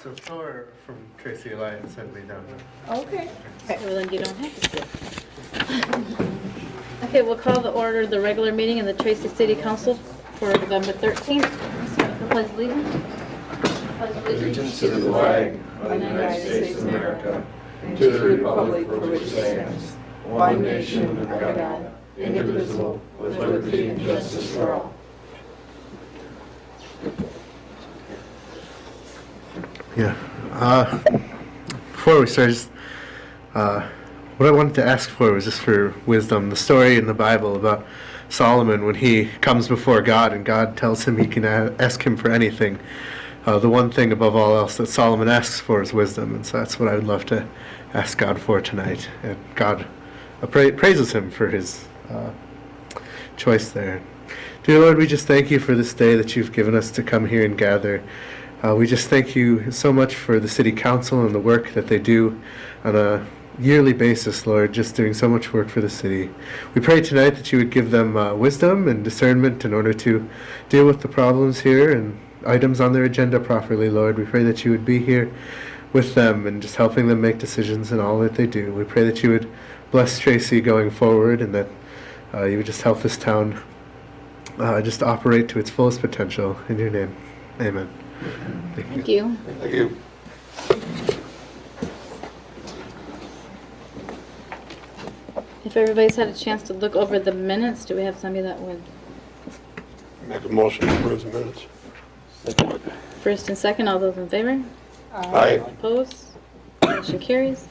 So Thor from Tracy Alliance sent me down there. Okay. Well, then you don't have to sit. Okay, we'll call the order the regular meeting of the Tracy City Council for November 13th. Start the pledge of allegiance. Allegiance to the flag of the United States of America, and to the republic for which it stands, one nation under God, indivisible, with liberty and justice for all. Yeah. Before we start, what I wanted to ask for was just for wisdom. The story in the Bible about Solomon when he comes before God and God tells him he can ask him for anything. The one thing above all else that Solomon asks for is wisdom, and so that's what I would love to ask God for tonight. And God praises him for his choice there. Dear Lord, we just thank you for this day that you've given us to come here and gather. We just thank you so much for the City Council and the work that they do on a yearly basis, Lord, just doing so much work for the city. We pray tonight that you would give them wisdom and discernment in order to deal with the problems here and items on their agenda properly, Lord. We pray that you would be here with them and just helping them make decisions in all that they do. We pray that you would bless Tracy going forward and that you would just help this town just operate to its fullest potential. In your name, amen. Thank you. Thank you. If everybody's had a chance to look over the minutes, do we have somebody that would? Make a motion to approve the minutes. First and second, all those in favor? Aye. Opposed? Motion carries.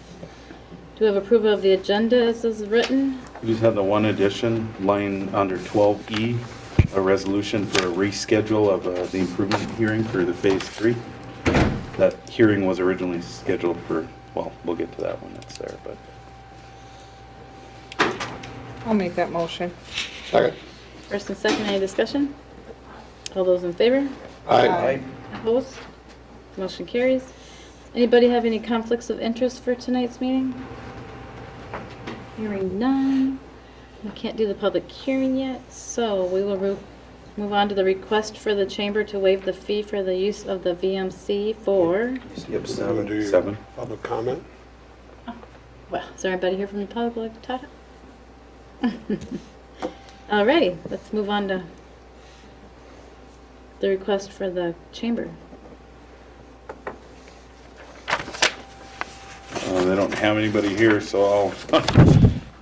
Do we have approval of the agenda as is written? We just had the one addition, line under 12E, a resolution for a reschedule of the improvement hearing for the Phase 3. That hearing was originally scheduled for, well, we'll get to that when it's there, but. I'll make that motion. Second. First and second, any discussion? All those in favor? Aye. Opposed? Motion carries. Anybody have any conflicts of interest for tonight's meeting? Hearing none. We can't do the public hearing yet, so we will move on to the request for the chamber to waive the fee for the use of the VMC for... Yep, Do seven. Public comment? Well, is there anybody here from the public, Tata? Alrighty, let's move on to the request for the chamber. They don't have anybody here, so I'll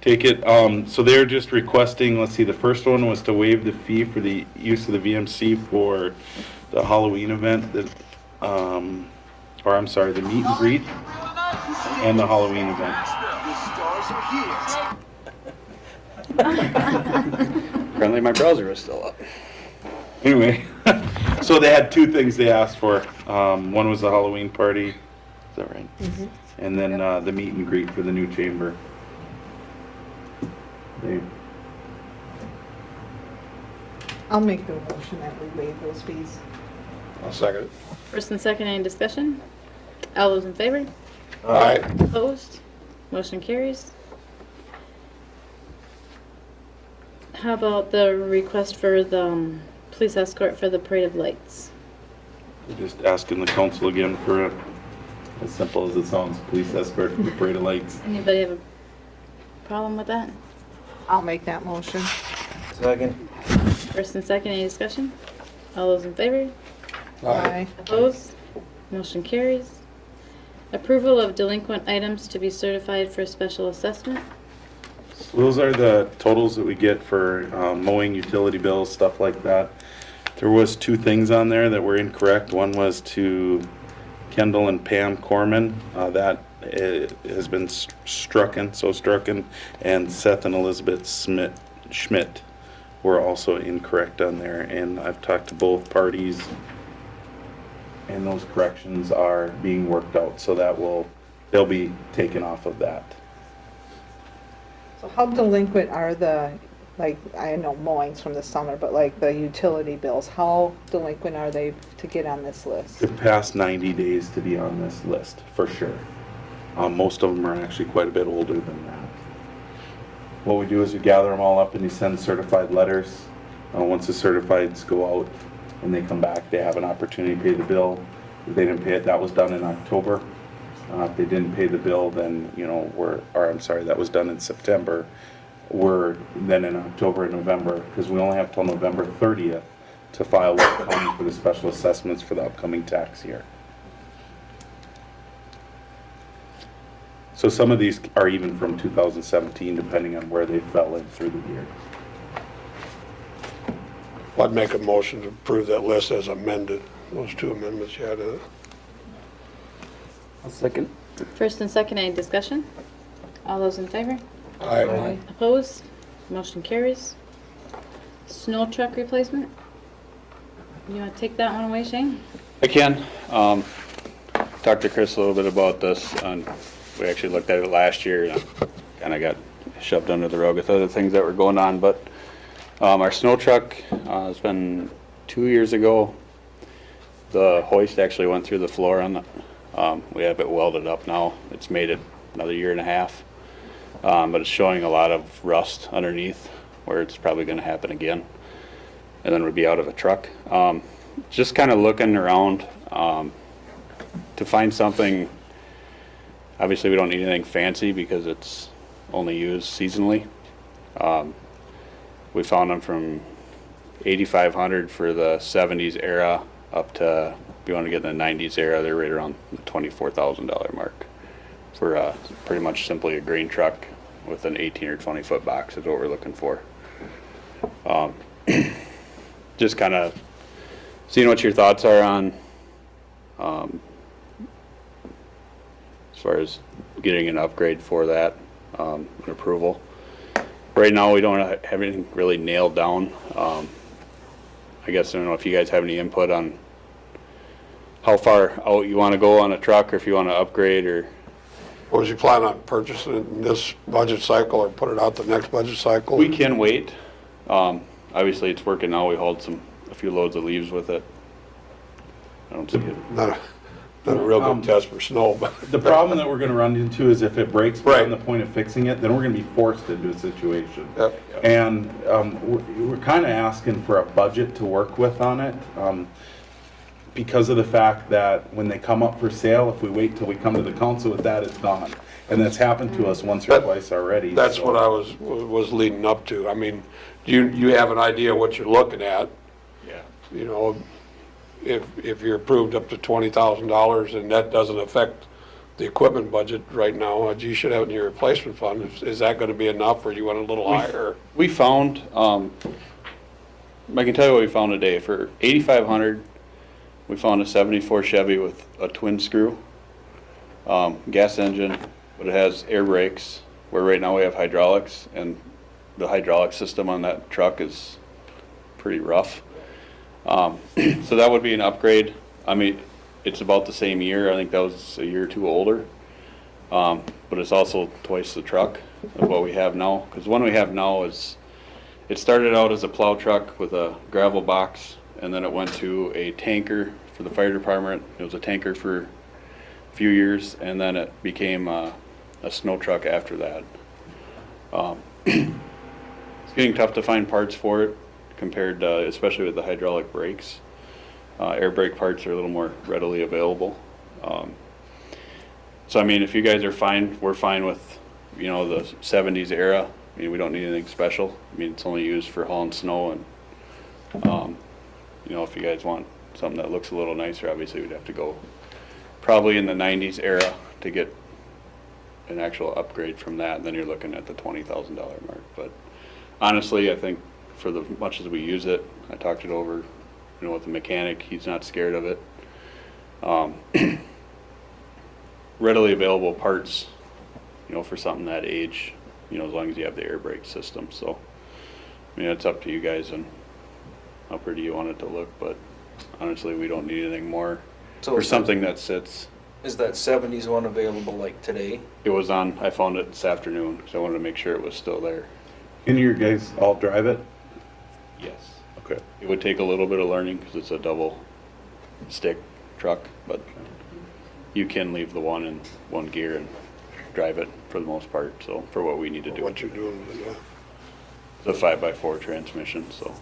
take it. So they're just requesting, let's see, the first one was to waive the fee for the use of the VMC for the Halloween event, that, or I'm sorry, the meet and greet and the Halloween event. Apparently my browser is still up. Anyway, so they had two things they asked for. One was the Halloween party, is that right? Mm-hmm. And then the meet and greet for the new chamber. I'll make the motion that we waive those fees. I'll second it. First and second, any discussion? All those in favor? Aye. Opposed? Motion carries. How about the request for the police escort for the Parade of Lights? We're just asking the council again for a, as simple as it sounds, police escort for the Parade of Lights. Anybody have a problem with that? I'll make that motion. Second. First and second, any discussion? All those in favor? Aye. Opposed? Motion carries. Approval of delinquent items to be certified for special assessment. So those are the totals that we get for mowing, utility bills, stuff like that. There was two things on there that were incorrect. One was to Kendall and Pam Corman. That has been strucken, and Seth and Elizabeth Schmidt were also incorrect on there. And I've talked to both parties, and those corrections are being worked out, so that they'll be taken off of that. So how delinquent are the, like, I know mowings from the summer, but like the utility bills, how delinquent are they to get on this list? The past 90 days to be on this list, for sure. Most of them are actually quite a bit older than that. What we do is we gather them all up and we send certified letters. Once the certifieds go out and they come back, they have an opportunity to pay the bill. They didn't pay it, that was done in October. If they didn't pay the bill, then, you know, that was done in September. We're then in October and November, because we only have till November 30th to file with the county for the special assessments for the upcoming tax year. So some of these are even from 2017, depending on where they fell in through the year. I'd make a motion to approve that list as amended. Those two amendments you had. I'll second. First and second, any discussion? All those in favor? Aye. Opposed? Motion carries. Snow truck replacement? You want to take that one away, Shane? I can. Talked to Chris a little bit about this. We actually looked at it last year and kind of got shoved under the rug with other things that were going on. But our snow truck has been 2 years ago. The hoist actually went through the floor on the. We have it welded up now. It's made it another year and a half. But it's showing a lot of rust underneath where it's probably going to happen again. And then we'd be out of a truck. Just kind of looking around to find something. Obviously we don't need anything fancy because it's only used seasonally. We found them from $8,500 for the 70s era up to, if you want to get in the 90s era, they're right around the $24,000 mark for pretty much simply a grain truck with an 18 or 20 foot box is what we're looking for. Just kind of seeing what your thoughts are on as far as getting an upgrade for that, an approval. Right now we don't have anything really nailed down. I guess I don't know if you guys have any input on how far out you want to go on a truck, or if you want to upgrade, or Was you plan on purchasing it in this budget cycle or put it out the next budget cycle? we can wait. Obviously it's working now. We hauled a few loads of leaves with it. I don't see it. Not a real good test for snow, but. The problem that we're gonna run into is if it breaks Right. beyond the point of fixing it, then we're gonna be forced into a situation. Yep. And we're kind of asking for a budget to work with on it, because of the fact that when they come up for sale, if we wait till we come to the council with that, it's gone. And that's happened to us once or That- twice already. That's so- what I was leading up to. I mean, you have an idea what you're looking at, Yeah. you know, if you're approved up to $20,000 and that doesn't affect the equipment budget right now, you should have it in your replacement fund. Is that gonna be enough, or you want a little higher? We found, I can tell you what we found today. For $8,500, we found a 74 Chevy with a twin screw, gas engine, but it has air brakes, where right now we have hydraulics, and the hydraulic system on that truck is pretty rough. So that would be an upgrade. I mean, it's about the same year. I think that was a year or two older. But it's also twice the truck of what we have now. Because the one we have now is, it started out as a plow truck with a gravel box, and then it went to a tanker for the fire department. It was a tanker for a few years, and then it became a snow truck after that. It's getting tough to find parts for it compared to, especially with the hydraulic brakes. Air brake parts are a little more readily available. So I mean, if you guys are fine, we're fine with, you know, the 70s era. I mean, we don't need anything special. I mean, it's only used for hauling snow, and you know, if you guys want something that looks a little nicer, obviously we'd have to go probably in the 90s era to get an actual upgrade from that, and then you're looking at the $20,000 mark. But honestly, I think for the much as we use it, I talked it over, you know, with the mechanic, he's not scared of it. Readily available parts, you know, for something that age, you know, as long as you have the air brake system. So, I mean, it's up to you guys and how pretty you want it to look, but honestly, we don't need anything more So for is something that sits. Is that 70s one available like today? It was on, I found it this afternoon, because I wanted to make sure it was still there. Can you guys all drive it? Yes. Okay. It would take a little bit of learning because it's a double stick truck, but you can leave the one in one gear and drive it for the most part, so for what we need to do. What you're doing, yeah. It's a 5x4 transmission, so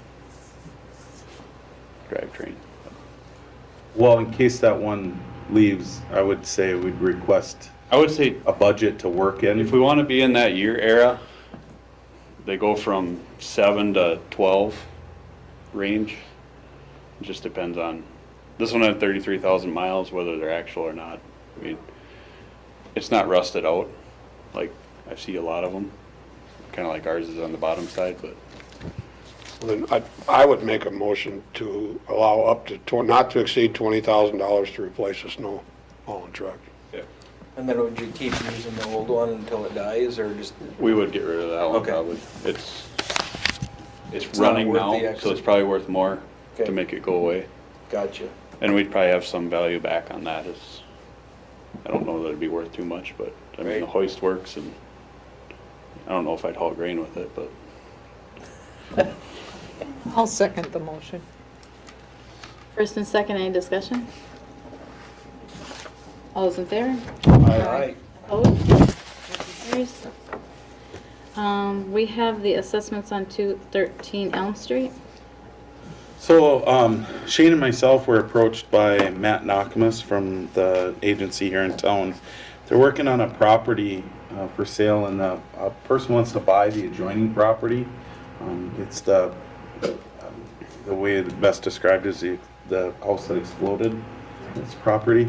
drivetrain. Well, in case that one leaves, I would say we'd request I would say a budget to work in. if we want to be in that year era, they go from 7 to 12 range. It just depends on, this one had 33,000 miles, whether they're actual or not. I mean, it's not rusted out, like I see a lot of them, kind of like ours is on the bottom side, but Then I would make a motion to allow up to, not to exceed $20,000 to replace a snow hauling truck. And then would you keep using the old one until it dies, or just? we would get rid of that one Okay. probably. It's It's not running worth now, the so extra. it's probably worth more to Okay. make it go away. Gotcha. And we'd probably have some value back on that. I don't know that it'd be worth too much, but I mean, the Right. hoist works, and I don't know if I'd haul grain with it, but I'll second the motion. First and second, any discussion? All those in favor? Aye. Opposed? Motion carries. We have the assessments on 213 Elm Street. So Shane and myself were approached by Matt Nakamas from the agency here in town. They're working on a property for sale, and a person wants to buy the adjoining property. It's the way it's best described is the house that exploded. It's property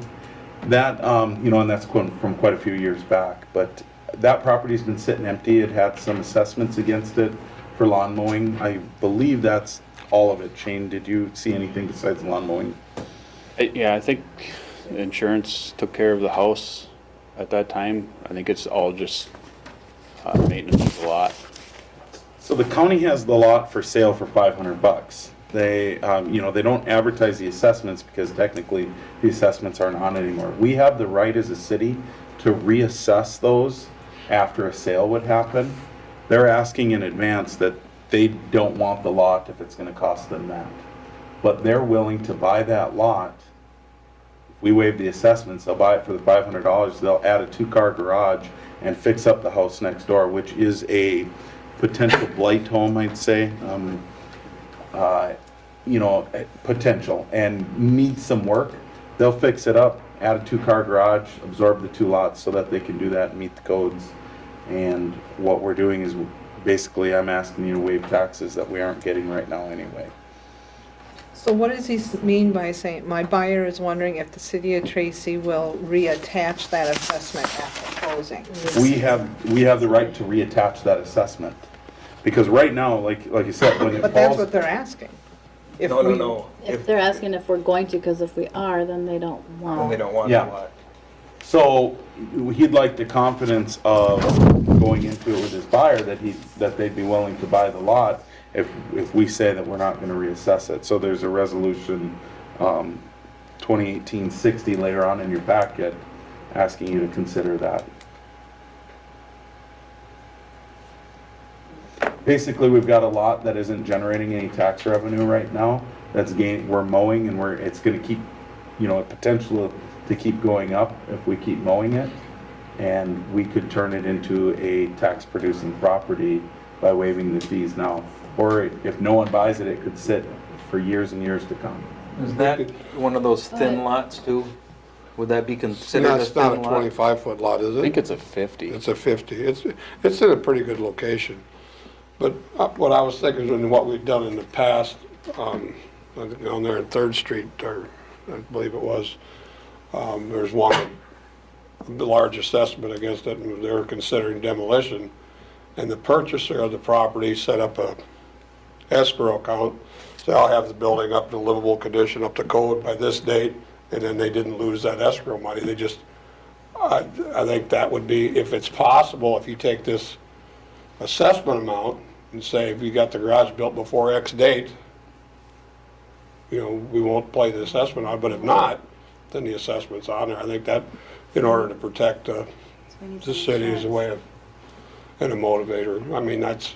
that and that's from quite a few years back. But that property's been sitting empty. It had some assessments against it for lawn mowing. I believe that's all of it. Shane, did you see anything besides lawn mowing? yeah, I think insurance took care of the house at that time. I think it's all just maintenance of the lot. So the county has the lot for sale for $500. They, they don't advertise the assessments because technically the assessments aren't on anymore. We have the right as a city to reassess those after a sale would happen. They're asking in advance that they don't want the lot if it's going to cost them that. But they're willing to buy that lot. If we waive the assessments, they'll buy it for the $500. They'll add a 2-car garage and fix up the house next door, which is a potential blight home, I'd say. Potential, and needs some work. They'll fix it up, add a 2-car garage, absorb the 2 lots so that they can do that and meet the codes. And what we're doing is basically I'm asking you to waive taxes that we aren't getting right now anyway. So what does he mean by saying, my buyer is wondering if the city of Tracy will reattach that assessment after closing? We have the right to reattach that assessment. Because right now, like you said, when it But that's falls, what they're asking. If No, no, we- no. If they're asking if we're going to, because if we are, then they don't want. Then they don't want Yeah. a lot. so he'd like the confidence of going into it with his buyer that they'd be willing to buy the lot if we say that we're not going to reassess it. So there's a resolution 2018-60 later on in your packet asking you to consider that. Basically, we've got a lot that isn't generating any tax revenue right now. We're mowing, and it's going to keep, potential to keep going up if we keep mowing it. And we could turn it into a tax-producing property by waiving the fees now. Or if no one buys it, it could sit for years and years to come. Is that one of those thin lots too? Would that be considered a It's not a thin lot? 25-foot lot, is I think it? it's a 50. It's a 50. It's in a pretty good location. But what I was thinking, and what we've done in the past, down there in 3rd Street, or I believe it was, there's one, a large assessment against it, and they were considering demolition. And the purchaser of the property set up a escrow account, so I'll have the building up to livable condition, up to code by this date, and then they didn't lose that escrow money. They just, I think that would be, if it's possible, if you take this assessment amount and say, if you got the garage built before X date, we won't play the assessment on, but if not, then the assessment's on there. I think that, in order to protect the city as a way of, and a motivator. I mean, that's,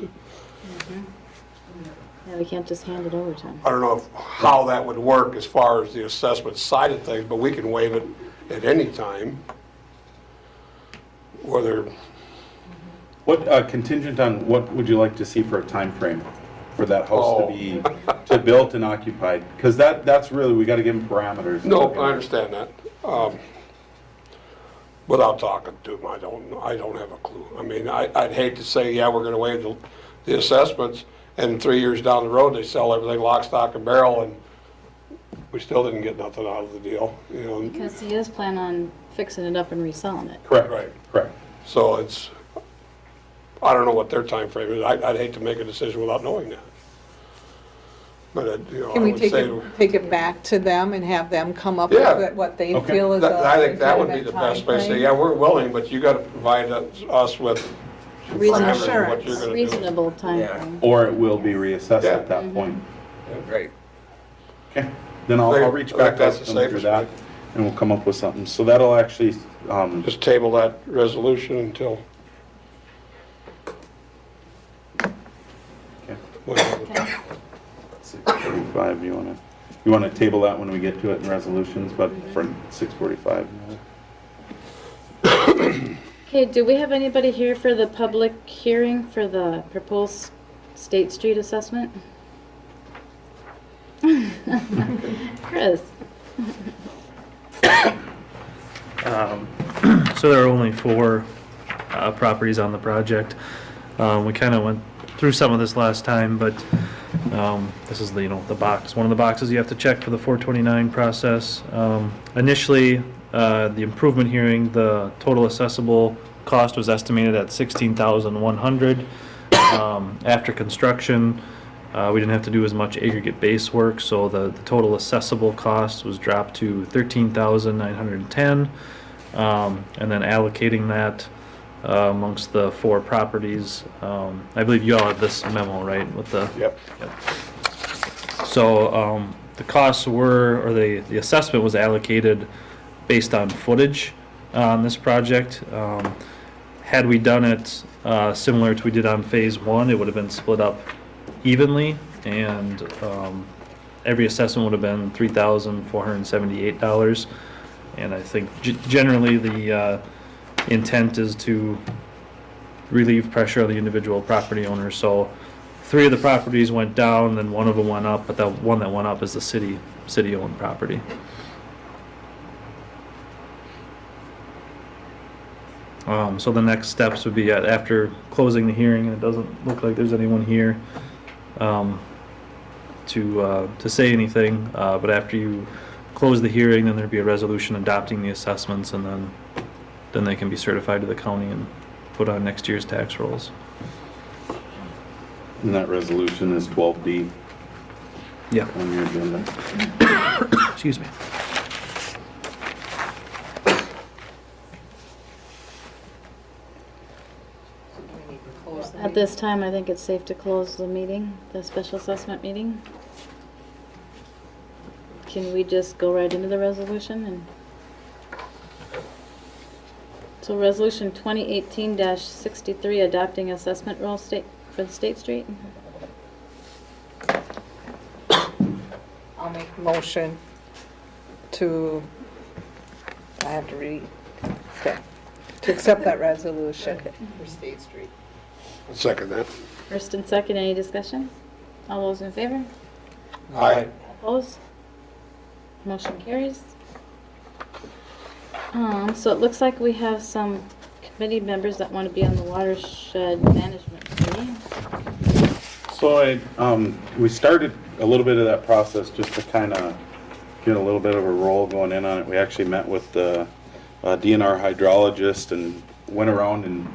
Yeah, we can't just hand it over to them. I don't know how that would work as far as the assessment side of things, but we can waive it at any time. Whether, What contingent on what would you like to see for a time frame for that house to be to built and occupied, because that's really, we gotta give them parameters. No, I understand that. Without talking to them, I don't have a clue. I mean, I'd hate to say, yeah, we're gonna waive the assessments, and 3 years down the road, they sell everything lock, stock, and barrel, and we still didn't get nothing out of the deal, you know? Because he is planning on fixing it up and reselling it. Correct, Right. correct. So it's, I don't know what their time frame is. I'd hate to make a decision without knowing that. But, you know, I Can we would take say, take it back to them and have them come up Yeah. with what they Okay. feel is a I think that would be legitimate the best way to say, timeframe? yeah, we're willing, but you gotta provide us with parameters of what you're gonna do. Reasonable time Yeah. frame. Or it will be reassessed Yeah. at that point. Right. Okay, then I'll reach I back think that's out the to them through safest that, way. and we'll come up with something. So that'll actually, Just table that resolution until. Okay. whenever. Okay. 6:45, you wanna table that when we get to it in resolutions, but for 6:45. Okay, do we have anybody here for the public hearing for the proposed State Street assessment? Chris? So there are only 4 properties on the project. We kind of went through some of this last time, but this is the, the box, one of the boxes you have to check for the 429 process. Initially, the improvement hearing, the total assessable cost was estimated at $16,100. After construction, we didn't have to do as much aggregate base work, so the total assessable cost was dropped to $13,910. And then allocating that amongst the 4 properties. I believe you all have this memo, right, with the... Yep. So the costs were, or the assessment was allocated based on footage on this project. Had we done it similar to we did on phase 1, it would have been split up evenly, and every assessment would have been $3,478. And I think generally the intent is to relieve pressure on the individual property owners. So 3 of the properties went down, then 1 of them went up, but the one that went up is the city-owned property. So the next steps would be after closing the hearing, and it doesn't look like there's anyone here to say anything, but after you close the hearing, then there'd be a resolution adopting the assessments, and then they can be certified to the county and put on next year's tax rolls. And that resolution is 12D Yeah. on your agenda. Excuse me. At this time, I think it's safe to close the meeting, the special assessment meeting. Can we just go right into the resolution and? So resolution 2018-63, adopting assessment roll for the State Street. I'll make a motion to, I have to read, okay, to accept that resolution for State Street. I'll second that. First and second, any discussion? All those in favor? Aye. Opposed? Motion carries. So it looks like we have some committee members that want to be on the watershed management committee. So we started a little bit of that process just to kind of get a little bit of a roll going in on it. We actually met with the DNR hydrologist and went around and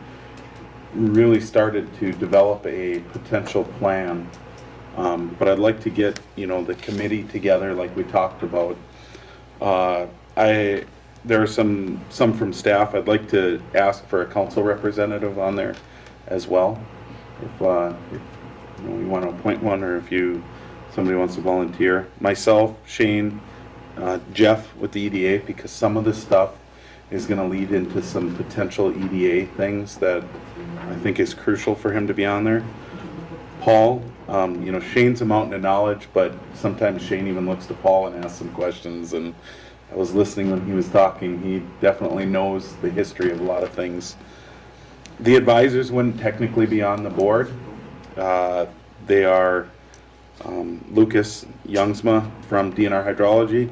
really started to develop a potential plan. But I'd like to get, the committee together like we talked about. There are some from staff. I'd like to ask for a council representative on there as well. If you want to appoint one, or if somebody wants to volunteer. Myself, Shane, Jeff with the EDA, because some of this stuff is going to lead into some potential EDA things that I think is crucial for him to be on there. Paul, Shane's a mountain of knowledge, but sometimes Shane even looks to Paul and asks some questions, and I was listening when he was talking. He definitely knows the history of a lot of things. The advisors wouldn't technically be on the board. They are Lucas Youngsma from DNR Hydrology,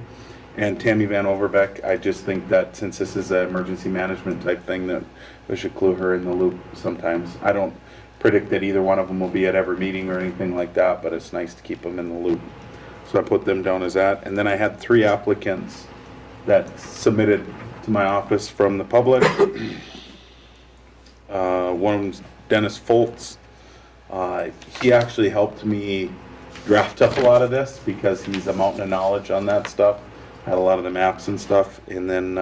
and Tammy Van Overbeck. I just think that since this is an emergency management type thing, that we should clue her in the loop sometimes. I don't predict that either one of them will be at every meeting or anything like that, but it's nice to keep them in the loop. So I put them down as that. And then I had 3 applicants that submitted to my office from the public. One was Dennis Foltz. He actually helped me draft up a lot of this because he's a mountain of knowledge on that stuff. Had a lot of the maps and stuff. And then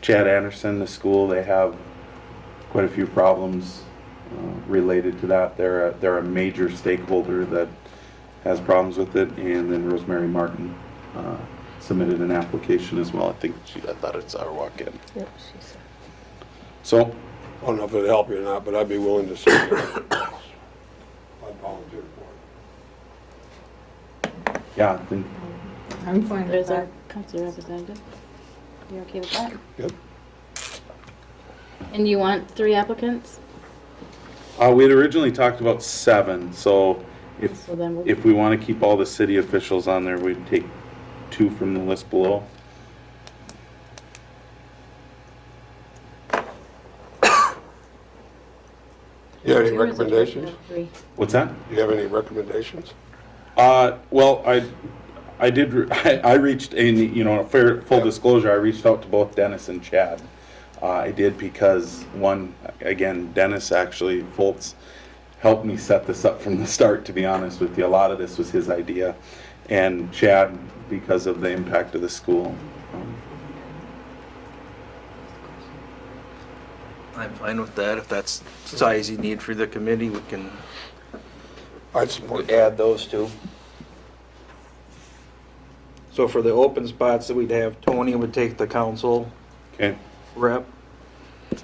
Chad Anderson, the school, they have quite a few problems related to that. They're a major stakeholder that has problems with it. And then Rosemary Martin submitted an application as well. I thought it's our walk-in. Yep, she said. So, I don't know if it'll help you or not, but I'd be willing to see it. I'd volunteer for it. yeah, I think I'm fine with There's our that. council representative. You okay with that? Yep. And you want 3 applicants? we had originally talked about 7. So So then we'll- if we want to keep all the city officials on there, we'd take 2 from the list below. You have any 2 is okay, recommendations? 3. What's that? Do you have any recommendations? Well, I did, I reached, and you know, full disclosure, I reached out to both Dennis and Chad. I did because one, again, Dennis actually, Foltz, helped me set this up from the start, to be honest with you. A lot of this was his idea. And Chad, because of the impact of the school. I'm fine with that. If that's the size you need for the committee, we can I'd support that. add those 2. So for the open spots that we'd have, Tony would take the council Okay, rep,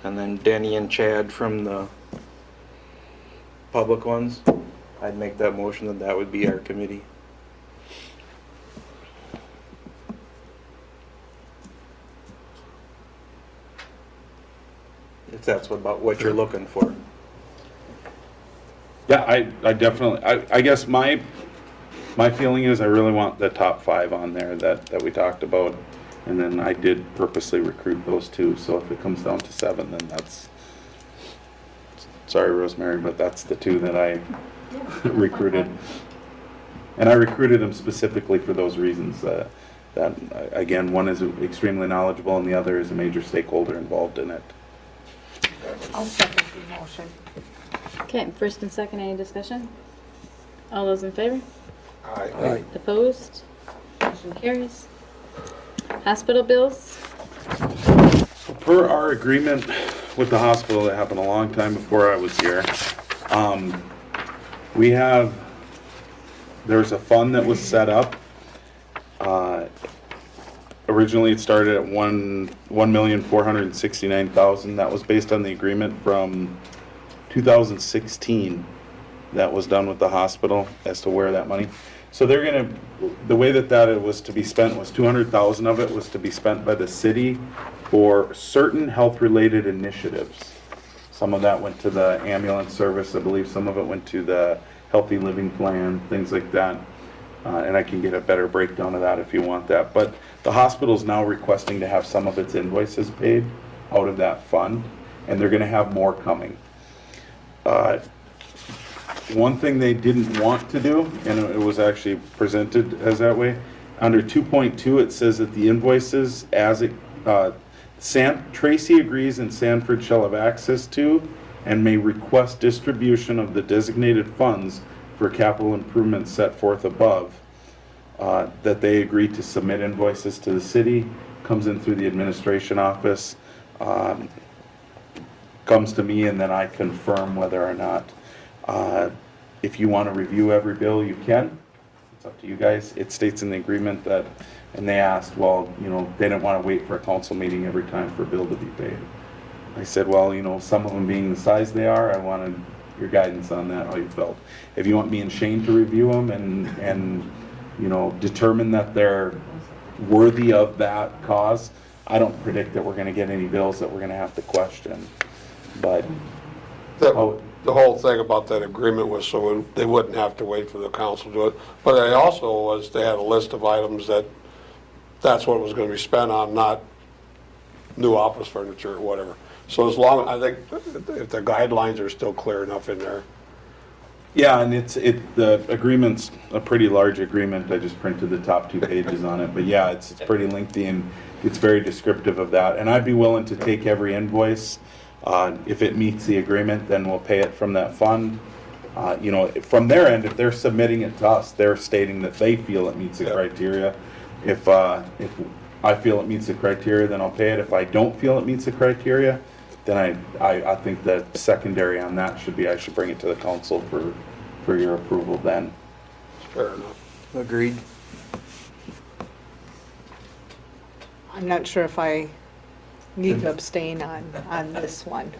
and then Denny and Chad from the public ones. I'd make that motion that that would be our committee. If that's about what you're looking for. yeah, I definitely, I guess my feeling is I really want the top 5 on there that we talked about. And then I did purposely recruit those 2, so if it comes down to 7, then that's, sorry Rosemary, but that's the 2 that I recruited. And I recruited them specifically for those reasons, that again, one is extremely knowledgeable and the other is a major stakeholder involved in it. I'll second the motion. Okay, first and second, any discussion? All those in favor? Aye. Opposed? Motion carries. Hospital bills? Per our agreement with the hospital that happened a long time before I was here, there's a fund that was set up. Originally it started at $1,469,000. That was based on the agreement from 2016 that was done with the hospital as to where that money. So the way that it was to be spent was 200,000 of it was to be spent by the city for certain health-related initiatives. Some of that went to the ambulance service, I believe some of it went to the healthy living plan, things like that. And I can get a better breakdown of that if you want that. But the hospital's now requesting to have some of its invoices paid out of that fund, and they're gonna have more coming. One thing they didn't want to do, and it was actually presented as that way, under 2.2, it says that the invoices Tracy agrees and Sanford shall have access to and may request distribution of the designated funds for capital improvements set forth above, that they agree to submit invoices to the city, comes in through the administration office, comes to me, and then I confirm whether or not. If you want to review every bill, you can. It's up to you guys. It states in the agreement that, and they asked, well, you know, they didn't want to wait for a council meeting every time for a bill to be paid. I said, well, you know, some of them being the size they are, I wanted your guidance on that, how you felt. If you want me and Shane to review them and you know, determine that they're worthy of that cause, I don't predict that we're going to get any bills that we're going to have to question. But That the whole thing about that agreement was so they wouldn't have to wait for the council to do it. But it also was, they had a list of items that's what it was gonna be spent on, not new office furniture or whatever. So as long, I think if the guidelines are still clear enough in there. Yeah, and the agreement's a pretty large agreement. I just printed the top 2 pages on it. But yeah, it's pretty lengthy and it's very descriptive of that. And I'd be willing to take every invoice. If it meets the agreement, then we'll pay it from that fund. You know, from their end, if they're submitting it to us, they're stating that they feel it meets the criteria. If I feel it meets the criteria, then I'll pay it. If I don't feel it meets the criteria, then I think the secondary on that should be, I should bring it to the council for your approval then. Fair enough. Agreed. I'm not sure if I need to abstain on this one.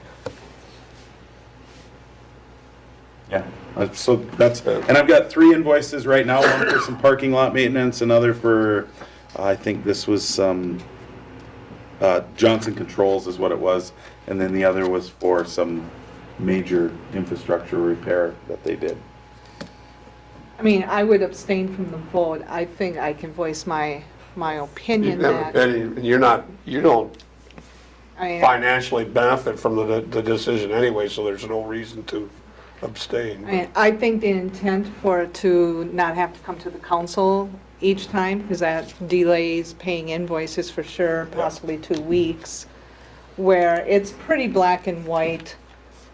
Yeah, so that's, and I've got 3 invoices right now, one for some parking lot maintenance, another for, I think this was some, Johnson Controls is what it was, and then the other was for some major infrastructure repair that they did. I mean, I would abstain from the vote. I think I can voice my opinion that, And you don't I mean, financially benefit from the decision anyway, so there's no reason to abstain. I think the intent for it to not have to come to the council each time, because that delays paying invoices for sure, possibly 2 weeks, where it's pretty black and white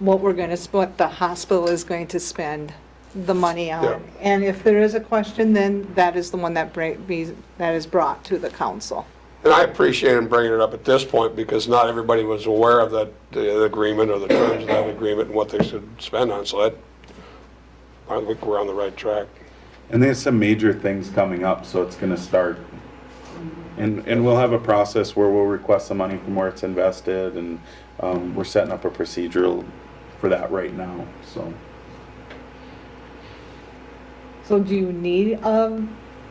what what the hospital is going to spend the money on. Yeah. And if there is a question, then that is the one that is brought to the council. And I appreciate him bringing it up at this point, because not everybody was aware of the agreement or the terms of that agreement and what they should spend on, so I think we're on the right track. And there's some major things coming up, so it's gonna start. And we'll have a process where we'll request the money from where it's invested, and we're setting up a procedural for that right now, so. So do you need a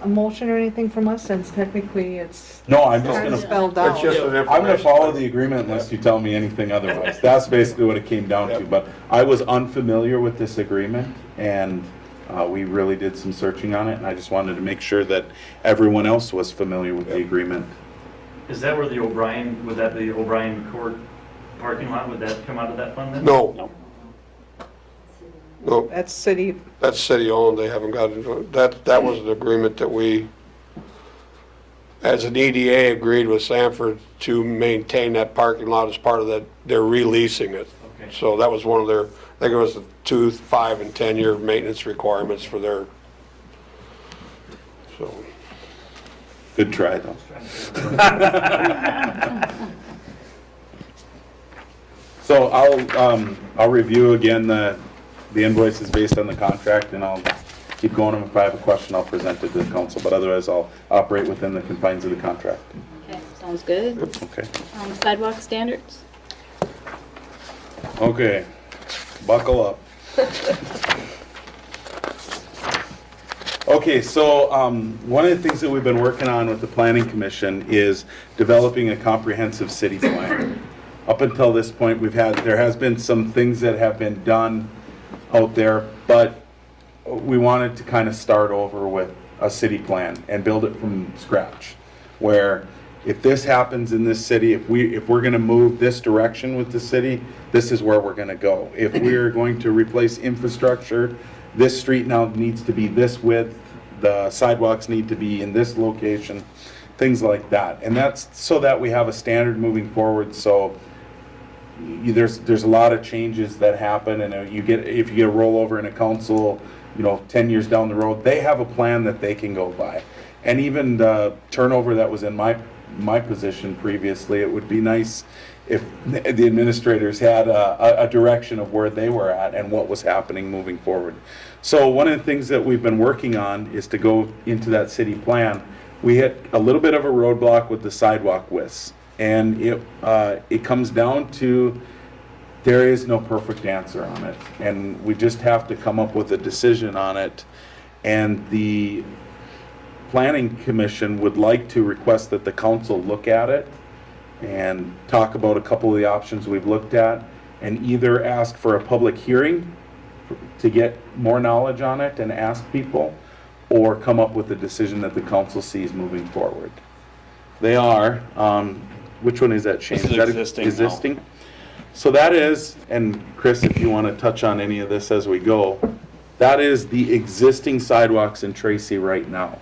motion or anything from us, since technically it's No, I'm just kind of gonna, spelled It's out? just an I'm gonna information. follow the agreement unless you tell me anything otherwise. That's basically what it came down to, but I was unfamiliar with this agreement, and we really did some searching on it, and I just wanted to make sure that everyone else was familiar with the agreement. Is that where the O'Brien, would that be the O'Brien Court parking lot, would that come out of that fund then? No. No, That's city, that's city-owned, they haven't got into it. That was an agreement that we, as an EDA, agreed with Sanford to maintain that parking lot as part of that, they're releasing it. Okay. So that was one of their, I think it was the 2, 5, and 10-year maintenance requirements for their, so. Good try, though. So I'll review again the invoices based on the contract, and I'll keep going. And if I have a question, I'll present it to the council, but otherwise I'll operate within the confines of the contract. Okay, sounds good. Okay. Sidewalk standards? Okay, buckle up. Okay, so one of the things that we've been working on with the Planning Commission is developing a comprehensive city plan. Up until this point, there has been some things that have been done out there, but we wanted to kind of start over with a city plan and build it from scratch, where if this happens in this city, if we're going to move this direction with the city, this is where we're going to go. If we're going to replace infrastructure, this street now needs to be this width, the sidewalks need to be in this location, things like that. And that's so that we have a standard moving forward. So there's a lot of changes that happen, and if you get a rollover in a council, 10 years down the road, they have a plan that they can go by. And even the turnover that was in my position previously, it would be nice if the administrators had a direction of where they were at and what was happening moving forward. So one of the things that we've been working on is to go into that city plan. We hit a little bit of a roadblock with the sidewalk widths, and it comes down to there is no perfect answer on it, and we just have to come up with a decision on it. And the Planning Commission would like to request that the council look at it and talk about a couple of the options we've looked at, and either ask for a public hearing to get more knowledge on it and ask people, or come up with a decision that the council sees moving forward. They are, which one is that, Shane? This is that existing now. existing? So that is, and Chris, if you want to touch on any of this as we go, that is the existing sidewalks in Tracy right now.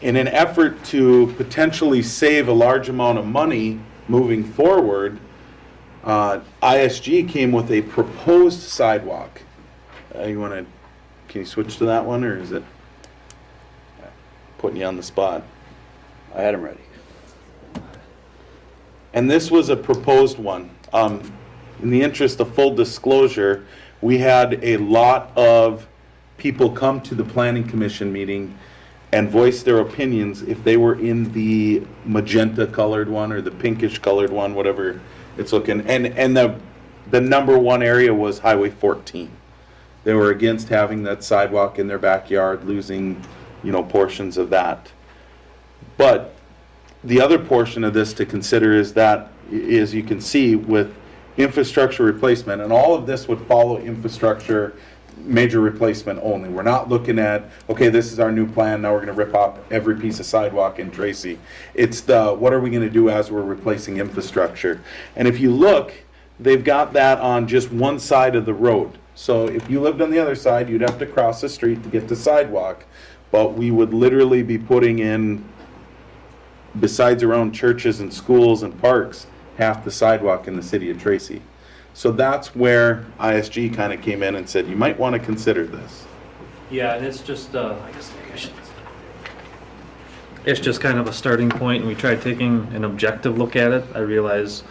In an effort to potentially save a large amount of money moving forward, ISG came with a proposed sidewalk. You want to, can you switch to that one, or is it putting you on the spot? I had them ready. And this was a proposed one. In the interest of full disclosure, we had a lot of people come to the planning commission meeting and voice their opinions if they were in the magenta colored one or the pinkish colored one, whatever it's looking. And the number one area was Highway 14. They were against having that sidewalk in their backyard, losing, portions of that. But the other portion of this to consider is that, as you can see, with infrastructure replacement, and all of this would follow infrastructure major replacement only. We're not looking at, okay, this is our new plan, now we're going to rip off every piece of sidewalk in Tracy. It's the, what are we going to do as we're replacing infrastructure? And if you look, they've got that on just one side of the road. So if you lived on the other side, you'd have to cross the street to get the sidewalk. But we would literally be putting in, besides around churches and schools and parks, half the sidewalk in the city of Tracy. So that's where ISG kind of came in and said, you might want to consider this. Yeah, and it's just, it's just kind of a starting point, and we tried taking an objective look at it. I realize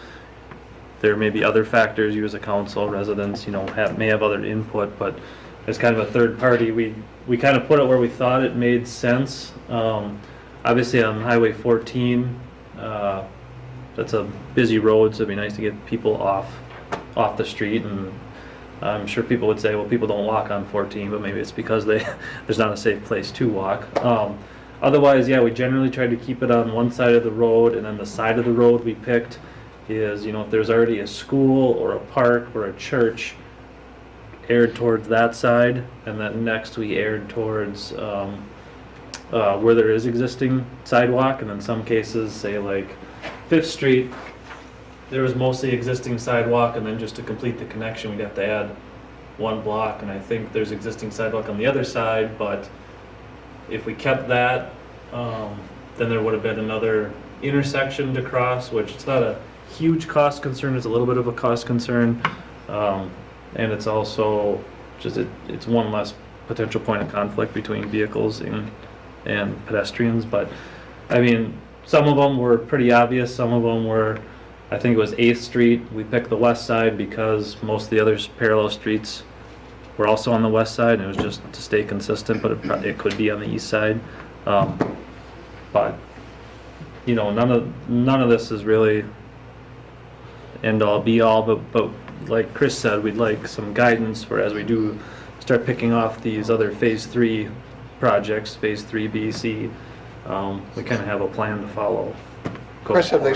there may be other factors, you as a council, residents, may have other input, but as kind of a third party, we kind of put it where we thought it made sense. Obviously on Highway 14, that's a busy road, so it'd be nice to get people off the street, and I'm sure people would say, well, people don't walk on 14, but maybe it's because there's not a safe place to walk. Otherwise, yeah, we generally tried to keep it on one side of the road, and then the side of the road we picked is, if there's already a school or a park or a church, aired towards that side, and then next we aired towards where there is existing sidewalk, and in some cases, say like 5th Street, there was mostly existing sidewalk, and then just to complete the connection, we'd have to add one block, and I think there's existing sidewalk on the other side, but if we kept that, then there would have been another intersection to cross, which it's not a huge cost concern, it's a little bit of a cost concern, and it's also just, it's one less potential point of conflict between vehicles and pedestrians. But I mean, some of them were pretty obvious, some of them were, I think it was 8th Street. We picked the west side because most of the other parallel streets were also on the west side, and it was just to stay consistent, but it could be on the east side. But none of this is really end all be all, but like Chris said, we'd like some guidance for as we do start picking off these other phase 3 projects, phase 3B, C. We kind of have a plan to follow. Chris, have they,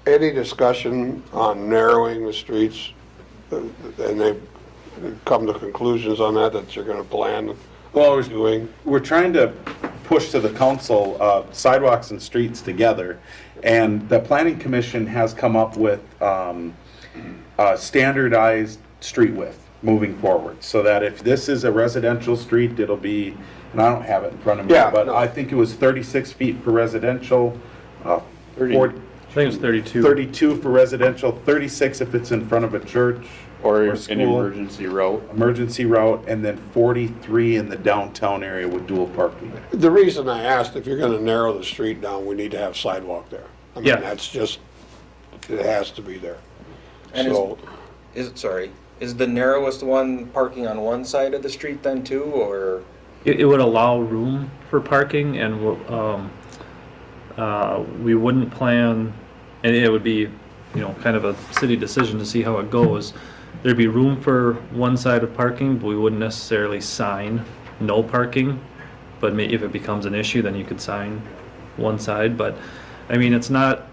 any discussion on narrowing the streets? And they've come to conclusions on that you're going to plan doing? We're trying to push to the council sidewalks and streets together, and the planning commission has come up with standardized street width moving forward, so that if this is a residential street, it'll be, and I don't have it in front of me, but I think it was 36 feet for residential, 30, I think it was 32. 32 for residential, 36 if it's in front of a church Or school, an emergency route. and then 43 in the downtown area with dual parking. The reason I asked, if you're going to narrow the street down, we need to have sidewalk there. I mean, Yeah. that's just, it has to be there. And So, is the narrowest one parking on one side of the street then too, or? It would allow room for parking, and we wouldn't plan, and it would be, kind of a city decision to see how it goes. There'd be room for one side of parking, but we wouldn't necessarily sign no parking. But if it becomes an issue, then you could sign one side. But I mean, it's not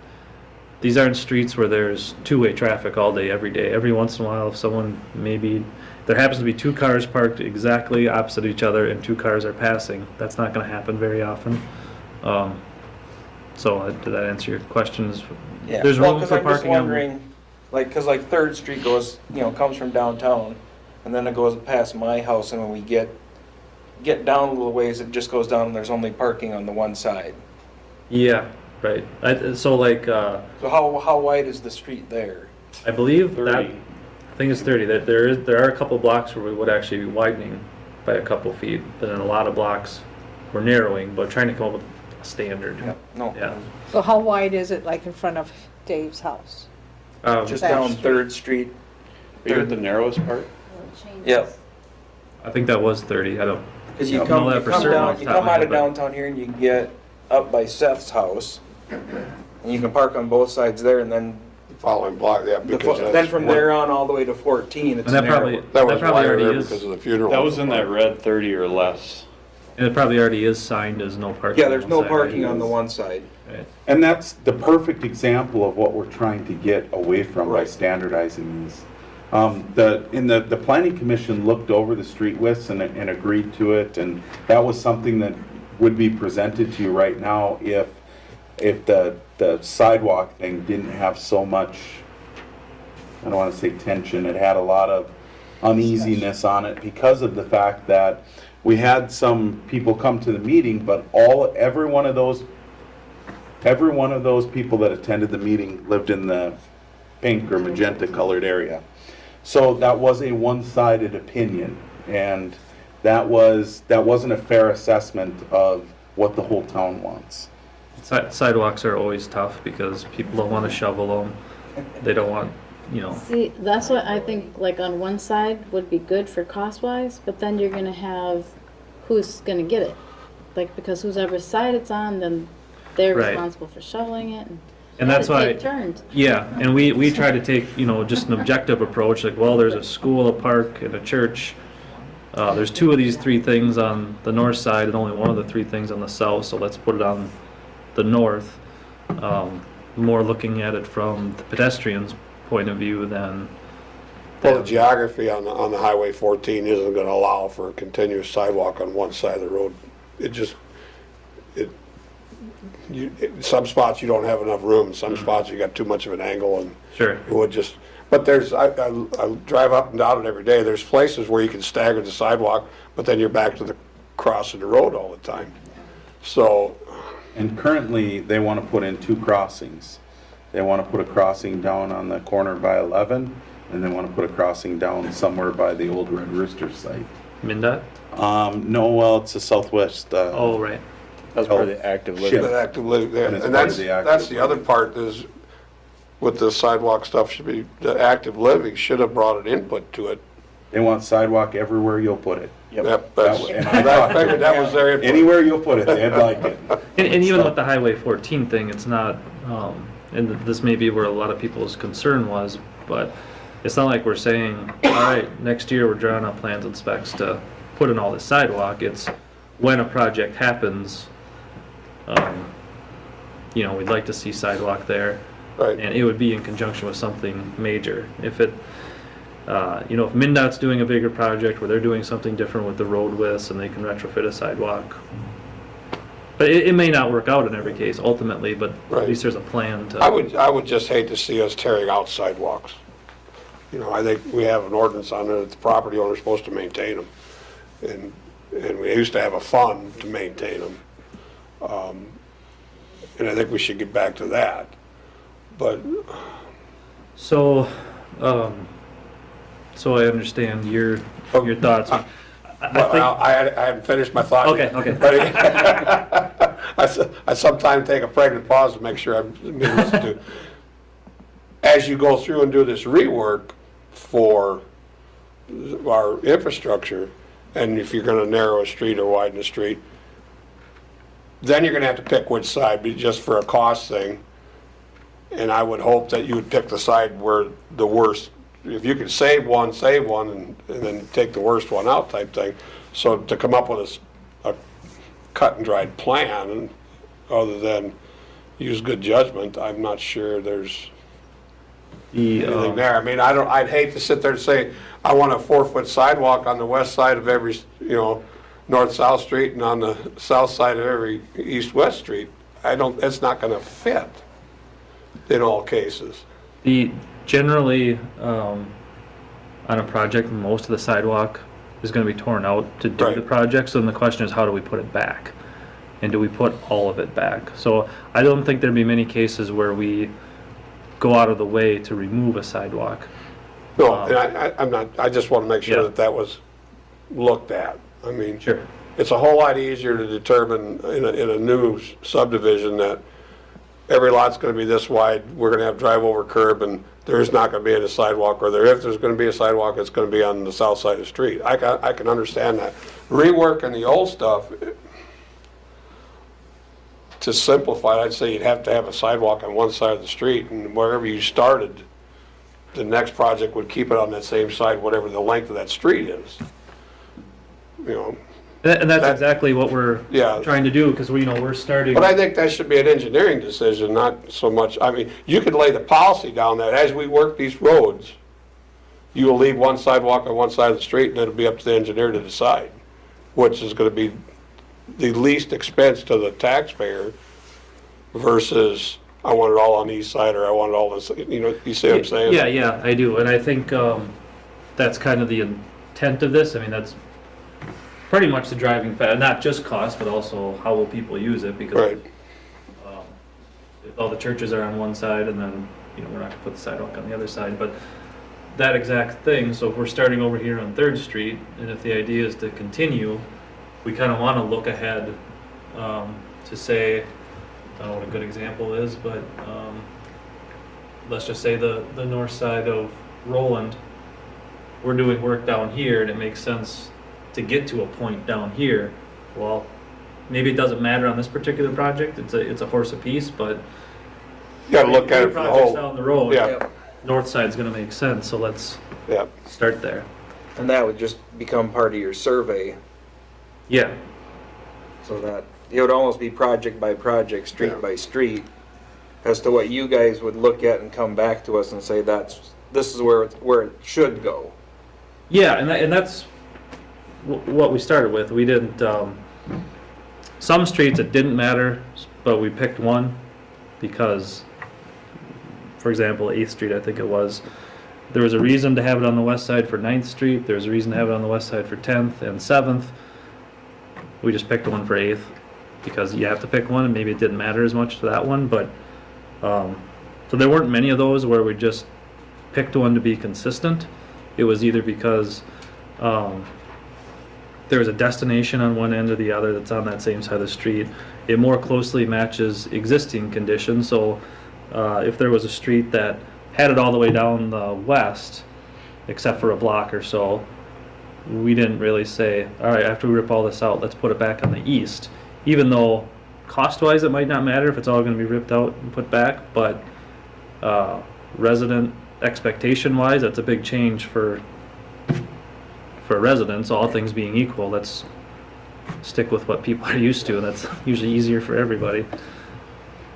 these aren't streets where there's two-way traffic all day, every day. Every once in a while, if someone maybe, there happens to be two cars parked exactly opposite each other and two cars are passing, that's not gonna happen very often. So did that answer your questions? Yeah. There's Well, room 'cause for I'm just parking on. wondering, like, cause like Third Street goes, comes from downtown, and then it goes past my house, and when we get down a little ways, it just goes down, and there's only parking on the one side. Yeah, right. So like, So how wide is the street there? I believe that, 30. I think it's 30. There are a couple blocks where we would actually be widening by a couple feet, but then a lot of blocks we're narrowing, but trying to come up with a standard. No. Yeah. So how wide is it, like in front of Dave's house? Just That down street. Third Street. Are you at the narrowest part? Yep. I think that was 30. I don't. Cause I you don't know come, that you for come certain off down, the you top come my out head, of but- downtown here and you can get up by Seth's house. And you can park on both sides there, and then, Following block, yeah, because then that's from what- there on all the way to 14, it's And that narrow. probably That was wider already there is. because of the funeral. That was in that red 30 or less. And it probably already is signed as no parking. Yeah, there's on no one side, parking right? on the one side. Right. And that's the perfect example of what we're trying to get away from by Right. standardizing these. The planning commission looked over the street widths and agreed to it, and that was something that would be presented to you right now if the sidewalk thing didn't have so much, I don't want to say tension, it had a lot of uneasiness on it because of the fact that we had some people come to the meeting, but every one of those people that attended the meeting lived in the pink or magenta colored area. So that was a one-sided opinion, and that wasn't a fair assessment of what the whole town wants. Sidewalks are always tough because people don't want to shovel them. They don't want, See, that's what I think, like, on one side would be good for cost-wise, but then you're gonna have who's gonna get it. Like, because whoever side it's on, then they're Right. responsible for shoveling it. and that's why. Take turns. Yeah, and we try to take, just an objective approach, like, well, there's a school, a park, and a church. There's two of these three things on the north side and only one of the three things on the south, so let's put it on the north. More looking at it from the pedestrian's point of view than. Well, the geography on the Highway 14 isn't gonna allow for a continuous sidewalk on one side of the road. Some spots you don't have enough room, some spots you got too much of an angle, and Sure. it would just, but I drive up and down it every day, there's places where you can stagger the sidewalk, but then you're back to the crossing the road all the time. So, And currently, they want to put in two crossings. They want to put a crossing down on the corner by 11, and they want to put a crossing down somewhere by the old Red Rooster site. MinDOT? No, well, it's the southwest. Oh, right. That's part of the active living. that active living there, And it's and part of that's, the active that's the other living. part is, with the sidewalk stuff should be, the active living should have brought an input to it. They want sidewalk everywhere you'll put it. Yep, that's, That- and I I figured that was their input. Anywhere you'll put it, they'd like it. And even with the Highway 14 thing, it's not, and this may be where a lot of people's concern was, but it's not like we're saying, all right, next year we're drawing up plans and specs to put in all this sidewalk. It's when a project happens, we'd like to see sidewalk there. Right. And it would be in conjunction with something major. If it, if MinDOT's doing a bigger project where they're doing something different with the road widths and they can retrofit a sidewalk. But it may not work out in every case ultimately, but Right. at least there's a plan to. I would just hate to see us tearing out sidewalks. I think we have an ordinance on there that the property owner's supposed to maintain them. And we used to have a fund to maintain them. And I think we should get back to that. But, So, so I understand your thoughts. I well, think, I haven't finished my thought. Okay, yet. okay. I sometimes take a pregnant pause to make sure I'm being listened to. As you go through and do this rework for our infrastructure, and if you're gonna narrow a street or widen a street, then you're gonna have to pick which side, just for a cost thing. And I would hope that you would pick the side where the worst, if you could save one, and then take the worst one out type thing. So to come up with a cut and dried plan, other than, use good judgment, I'm not sure there's The, anything there. I mean, I'd hate to sit there and say, I want a 4-foot sidewalk on the west side of every, north-south street and on the south side of every east-west street. It's not gonna fit in all cases. Generally, on a project, most of the sidewalk is gonna be torn out to do the Right. project, so then the question is, how do we put it back? And do we put all of it back? So I don't think there'd be many cases where we go out of the way to remove a sidewalk. No, and I'm not, I just want to make sure Yeah. that that was looked at. I mean, Sure. it's a whole lot easier to determine in a new subdivision that every lot's going to be this wide, we're going to have drive over curb, and there's not going to be any sidewalk, or if there's going to be a sidewalk, it's going to be on the south side of the street. I can understand that. Reworking the old stuff, to simplify, I'd say you'd have to have a sidewalk on one side of the street, and wherever you started, the next project would keep it on that same side, whatever the length of that street is. And that's That- exactly what we're Yeah. trying to do, because we're starting. But I think that should be an engineering decision, not so much, I mean, you could lay the policy down that as we work these roads, you will leave one sidewalk on one side of the street, and it'll be up to the engineer to decide, which is gonna be the least expense to the taxpayer versus, I want it all on the east side, or I want it all on, you see what I'm saying? Yeah, I do, and I think that's kind of the intent of this. I mean, that's pretty much the driving factor, not just cost, but also how will people use it, because Right, if all the churches are on one side, and then, we're not gonna put the sidewalk on the other side, but that exact thing, so if we're starting over here on Third Street, and if the idea is to continue, we kind of want to look ahead to say, I don't know what a good example is, but let's just say the north side of Roland, we're doing work down here, and it makes sense to get to a point down here. Well, maybe it doesn't matter on this particular project, it's a horse apiece, but you gotta look at it for the projects whole, down the road, yeah, north side's gonna make sense, so let's yeah. start there. And that would just become part of your survey, Yeah, so that it would almost be project by project, street Yeah. by street, as to what you guys would look at and come back to us and say, this is where it should go. yeah, and that's what we started with. We didn't, some streets it didn't matter, but we picked one because, for example, 8th Street, I think it was, there was a reason to have it on the west side for 9th Street, there was a reason to have it on the west side for 10th and 7th. We just picked one for 8th because you have to pick one, and maybe it didn't matter as much to that one, but, so there weren't many of those where we just picked one to be consistent. It was either because there was a destination on one end or the other that's on that same side of the street. It more closely matches existing conditions, so if there was a street that had it all the way down the west, except for a block or so, we didn't really say, all right, after we rip all this out, let's put it back on the east. Even though cost-wise it might not matter if it's all gonna be ripped out and put back, but resident expectation-wise, that's a big change for residents, all things being equal. Let's stick with what people are used to, and that's usually easier for everybody.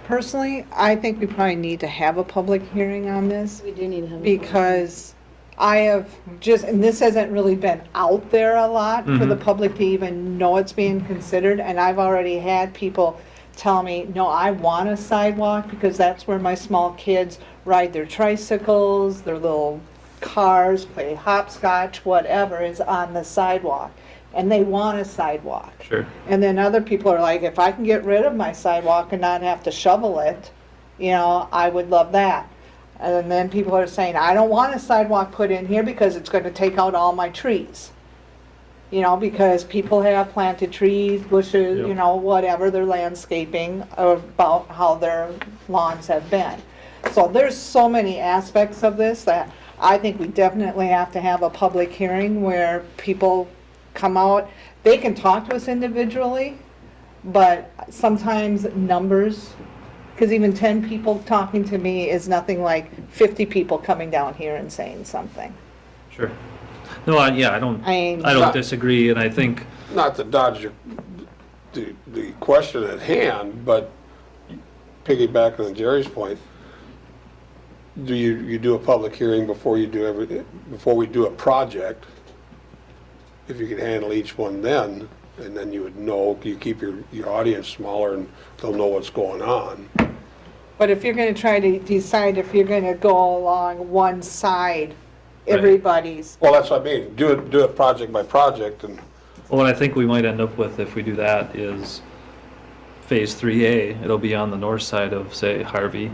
Personally, I think we probably need to have a public hearing on this, We do need to have. because I have just, and this hasn't really been out there a lot for the Mhm. public to even know it's being considered, and I've already had people tell me, no, I want a sidewalk because that's where my small kids ride their tricycles, their little cars, play hopscotch, whatever is on the sidewalk, and they want a sidewalk. Sure. And then other people are like, if I can get rid of my sidewalk and not have to shovel it, I would love that. And then people are saying, I don't want a sidewalk put in here because it's going to take out all my trees. Because people have planted trees, bushes, Yep. whatever, their landscaping about how their lawns have been. So there's so many aspects of this that I think we definitely have to have a public hearing where people come out. They can talk to us individually, but sometimes numbers, because even 10 people talking to me is nothing like 50 people coming down here and saying something. Sure. No, I don't I mean- disagree, and I think, Not to dodge the question at hand, but piggybacking on Jerry's point, do you do a public hearing before you do before we do a project? If you could handle each one then, and then you would know, you keep your audience smaller and they'll know what's going on. But if you're gonna try to decide if you're gonna go along one side, Right. everybody's, Well, that's what I mean, do it project by project, and Well, what I think we might end up with if we do that is Phase 3A, it'll be on the north side of, say, Harvey.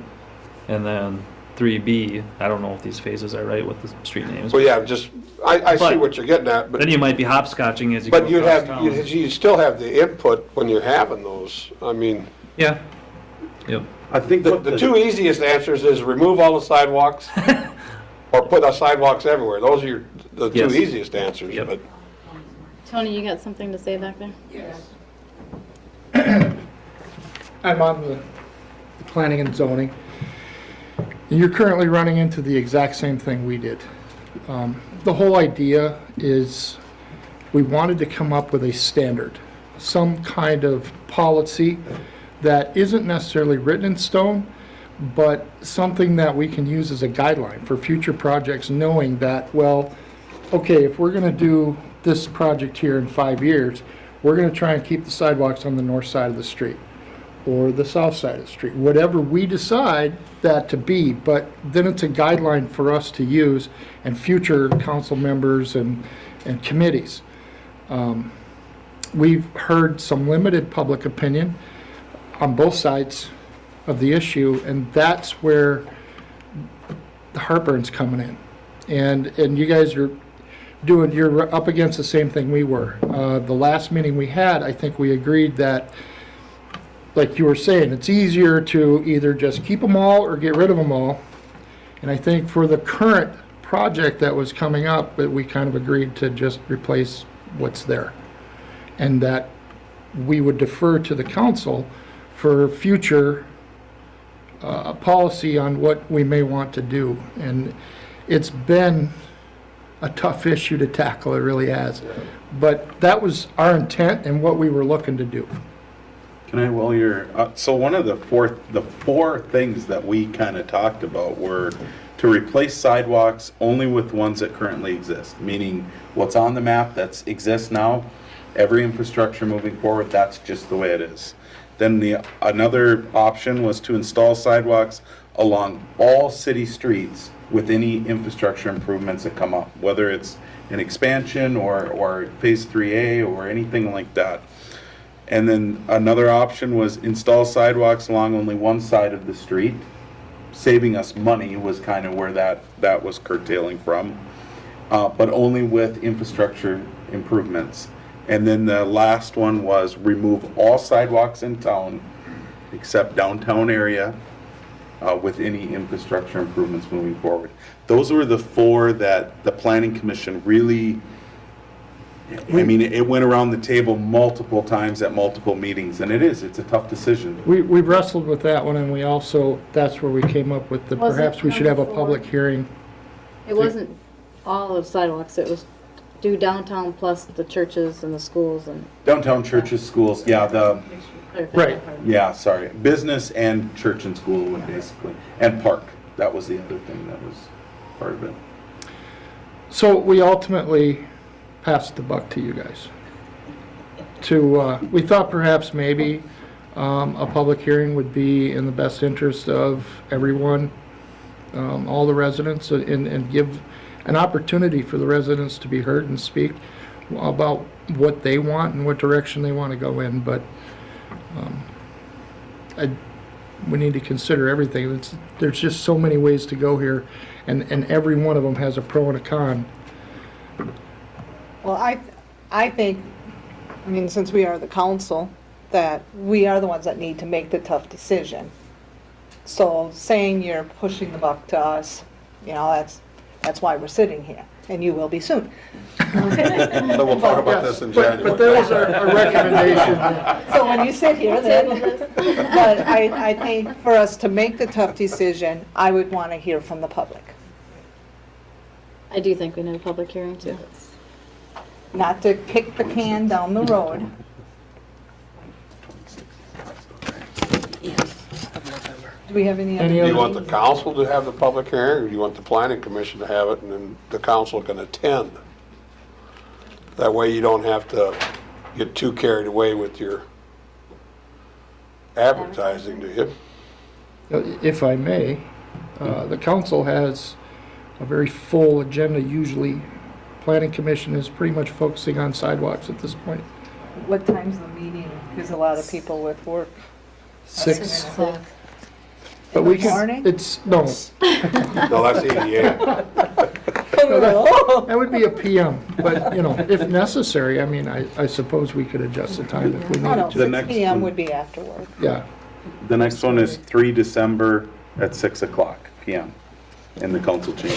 And then 3B, I don't know if these phases are right with the street names. well, yeah, just, I see But- what you're getting at, Then but, you might be hopscotching as you go but you'd across have, town. you still have the input when you're having those. I mean, Yeah. Yep. I think the that two easiest answers is remove all the sidewalks or put the sidewalks everywhere. Those are the two Yes. easiest answers, Yep. but. Tony, you got something to say back there? I'm on the planning and zoning. And you're currently running into the exact same thing we did. The whole idea is we wanted to come up with a standard, some kind of policy that isn't necessarily written in stone, but something that we can use as a guideline for future projects, knowing that, well, okay, if we're gonna do this project here in 5 years, we're gonna try and keep the sidewalks on the north side of the street or the south side of the street, whatever we decide that to be, but then it's a guideline for us to use and future council members and committees. We've heard some limited public opinion on both sides of the issue, and that's where the heartburn's coming in. And you guys are you're up against the same thing we were. The last meeting we had, I think we agreed that, like you were saying, it's easier to either just keep them all or get rid of them all. And I think for the current project that was coming up, that we kind of agreed to just replace what's there. And that we would defer to the council for future policy on what we may want to do. And it's been a tough issue to tackle, it really has. But that was our intent and what we were looking to do. Can I, while you're, so one of the four things that we kind of talked about were to replace sidewalks only with ones that currently exist, meaning what's on the map that exists now, every infrastructure moving forward, that's just the way it is. Then another option was to install sidewalks along all city streets with any infrastructure improvements that come up, whether it's an expansion or Phase 3A or anything like that. And then another option was install sidewalks along only one side of the street. Saving us money was kind of where that was curtailing from, but only with infrastructure improvements. And then the last one was remove all sidewalks in town except downtown area with any infrastructure improvements moving forward. Those were the four that the Planning Commission really, I mean, it went around the table multiple times at multiple meetings, and it's a tough decision. We wrestled with that one, and we also, that's where we came up with the, Was it perhaps we should have a number four? public hearing. It wasn't all of sidewalks, it was do downtown plus the churches and the schools and. Downtown churches, schools, yeah, clarify Right. that part. yeah, sorry, business and church and school would basically, and park. That was the other thing that was part of it. So we ultimately passed the buck to you guys. We thought perhaps maybe a public hearing would be in the best interest of everyone, all the residents, and give an opportunity for the residents to be heard and speak about what they want and what direction they want to go in. But we need to consider everything. There's just so many ways to go here, and every one of them has a pro and a con. well, I think, I mean, since we are the council, that we are the ones that need to make the tough decision. So saying you're pushing the buck to us, you know, that's why we're sitting here, and you will be soon. So we'll talk about this in But January. that was our recommendation. So when you sit here, then, but I think for us to make the tough decision, I would want to hear from the public. I do think we need a public hearing too. Not to kick the can down the road. Do we have any other? Any Do other- you want the council to have the public hearing, or do you want the planning commission to have it, and then the council can attend? That way you don't have to get too carried away with your advertising, do you? If I may, the council has a very full agenda usually. Planning commission is pretty much focusing on sidewalks at this point. What time's the meeting? There's a lot of people with work. 6. o'clock. But we In the morning? can, it's, no, No, that's EDA. that would be a PM. But, you know, if necessary, I mean, I suppose we could adjust the time if we Oh, no, needed to. 6 next PM one. would be after work. Yeah. The next one is 3 December at 6 o'clock PM in the council chamber.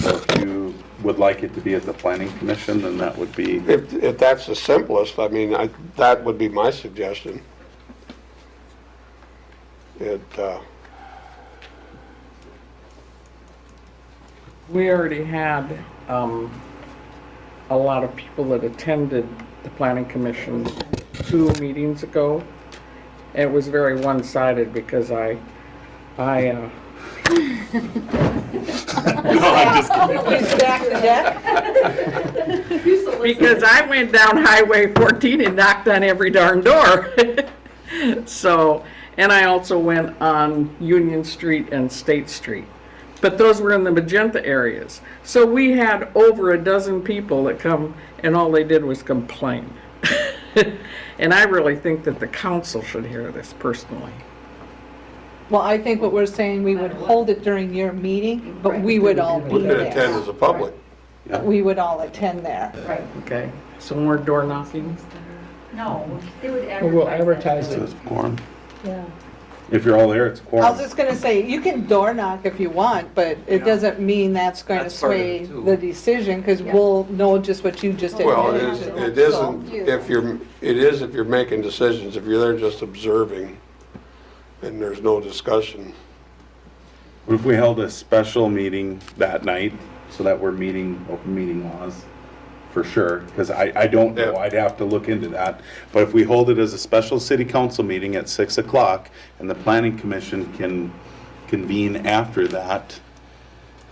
So if you would like it to be at the planning commission, then that would be, If that's the simplest, I mean, that would be my suggestion. We already had a lot of people that attended the planning commission 2 meetings ago. And it was very one-sided because I You stack the deck? because I went down Highway 14 and knocked on every darn door. So, and I also went on Union Street and State Street. But those were in the magenta areas. So we had over a dozen people that come and all they did was complain. And I really think that the council should hear this personally. Well, I think what we're saying, we would hold it during your meeting, but we would all We be could attend there. as a public. We would all attend there. Okay, so more door knocking? No, they would We'll advertise advertise that. it. it's quorum. Yeah. If you're all there, it's I quorum. was just gonna say, you can door knock if you want, but it doesn't mean that's going to That's part of sway it, too. the decision, because we'll know just what you just did. Well, it isn't, it is if you're making decisions, if you're there just observing, and there's no discussion. What if we held a special meeting that night so that we're meeting open meeting laws? For sure, because I don't know, Yeah. I'd have to look into that. But if we hold it as a special city council meeting at 6 o'clock and the planning commission can convene after that,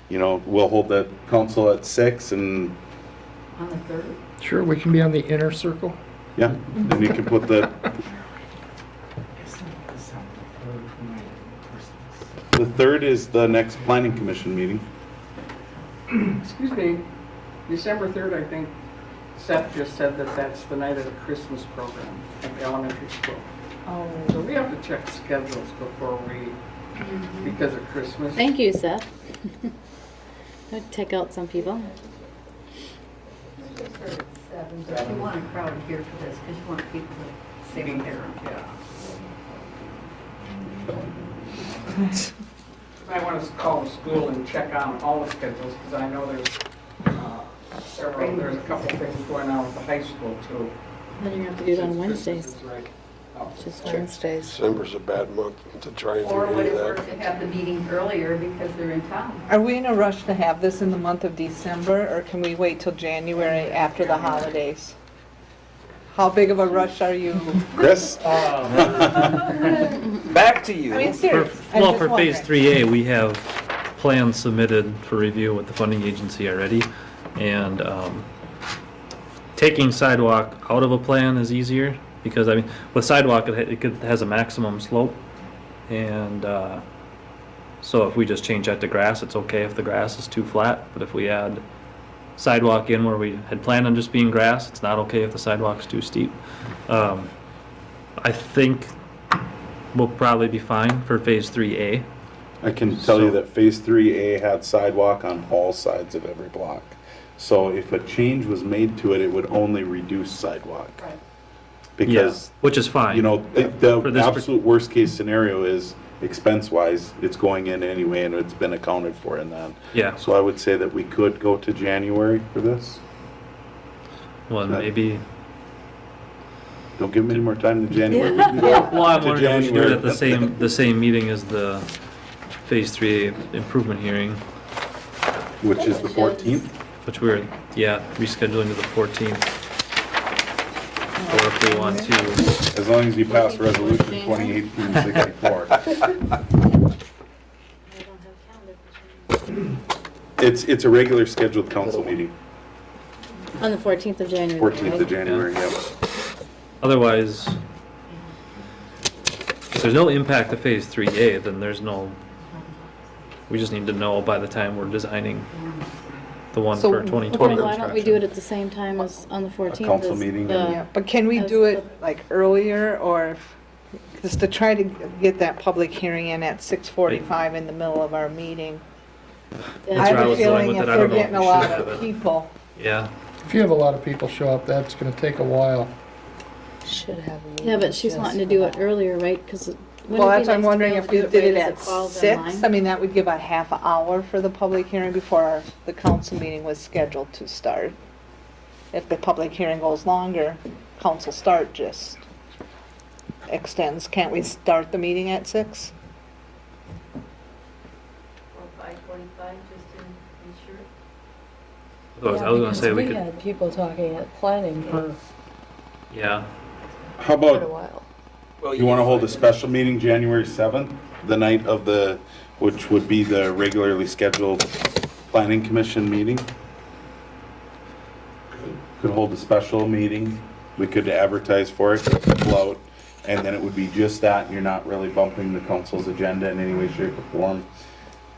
you know, we'll hold the council at 6 and, On the 3rd? Sure, we can be on the inner circle. yeah, then you can put the 3rd is the next planning commission meeting. Excuse me, December 3rd, I think Seth just said that that's the night of the Christmas program at the elementary school. Oh, So we have to check schedules before we, because of Christmas. Thank you, Seth. Would take out some people. Just heard it's 7, but you want a crowd here for this, because you want people to stay there. I want to call the school and check on all the schedules, because I know there's there's a couple things going on with the high school too. Then you're gonna have to do it on Wednesdays. Christmas is right up. Which is true. Wednesdays. December's a bad month to try and Or would do it work that. to have the meeting earlier because they're in town? Are we in a rush to have this in the month of December, or can we wait till January after the holidays? How big of a rush are you? Chris? Back to you. I mean, seriously. I'm Well, just for Phase wondering. 3A, we have plans submitted for review with the funding agency already. And taking sidewalk out of a plan is easier because, I mean, with sidewalk, it has a maximum slope. And so if we just change that to grass, it's okay if the grass is too flat. But if we add sidewalk in where we had planned on just being grass, it's not okay if the sidewalk's too steep. I think we'll probably be fine for Phase 3A. I can tell you So- that Phase 3A had sidewalk on all sides of every block. So if a change was made to it, it would only reduce sidewalk. Right. Because, Which is fine. you know, For the this absolute worst case scenario is expense-wise, it's going in anyway and it's been accounted for in that. Yeah, So I would say that we could go to January for this. well, maybe, Don't give them any more time than January. We can go well, I'm to wondering if we should do it at January. the same meeting as the Phase 3A improvement hearing, Which is the 14th. which we're, rescheduling to the 14th. Or they want to, As long as you pass resolution 2018-64. It's a regular scheduled council meeting, On the 14th of January. 14th of January, yep. otherwise, if there's no impact to phase 3A, then there's no, we just need to know by the time we're designing the one So- for Okay, 2020 why don't we do it construction. at the same time as on the 14th? council as meeting the- Yeah, but can we as do it the- like earlier or, just to try to get that public hearing in at 6:45 in the middle of our meeting? That's I where I have a was going feeling with if it. I we're don't know if getting a we lot should have of it. people, Yeah, If you have a lot of people show up, that's gonna take a while. Should have a meeting Yeah, but she's just wanting to for do it that. earlier, right? Because. well, that's why I'm wondering if we did it at 6. I mean, that would give a half hour for the public hearing before the council meeting was scheduled to start. If the public hearing goes longer, council start just extends. Can't we start the meeting at 6? Or 5:45, just to be sure. I was gonna say we We could, had people talking at planning for yeah. How quite a about, while. you want to hold a special meeting January 7th, the night of the, which would be the regularly scheduled planning commission meeting? Could hold a special meeting, we could advertise for it, float, and then it would be just that, you're not really bumping the council's agenda in any way, shape, or form,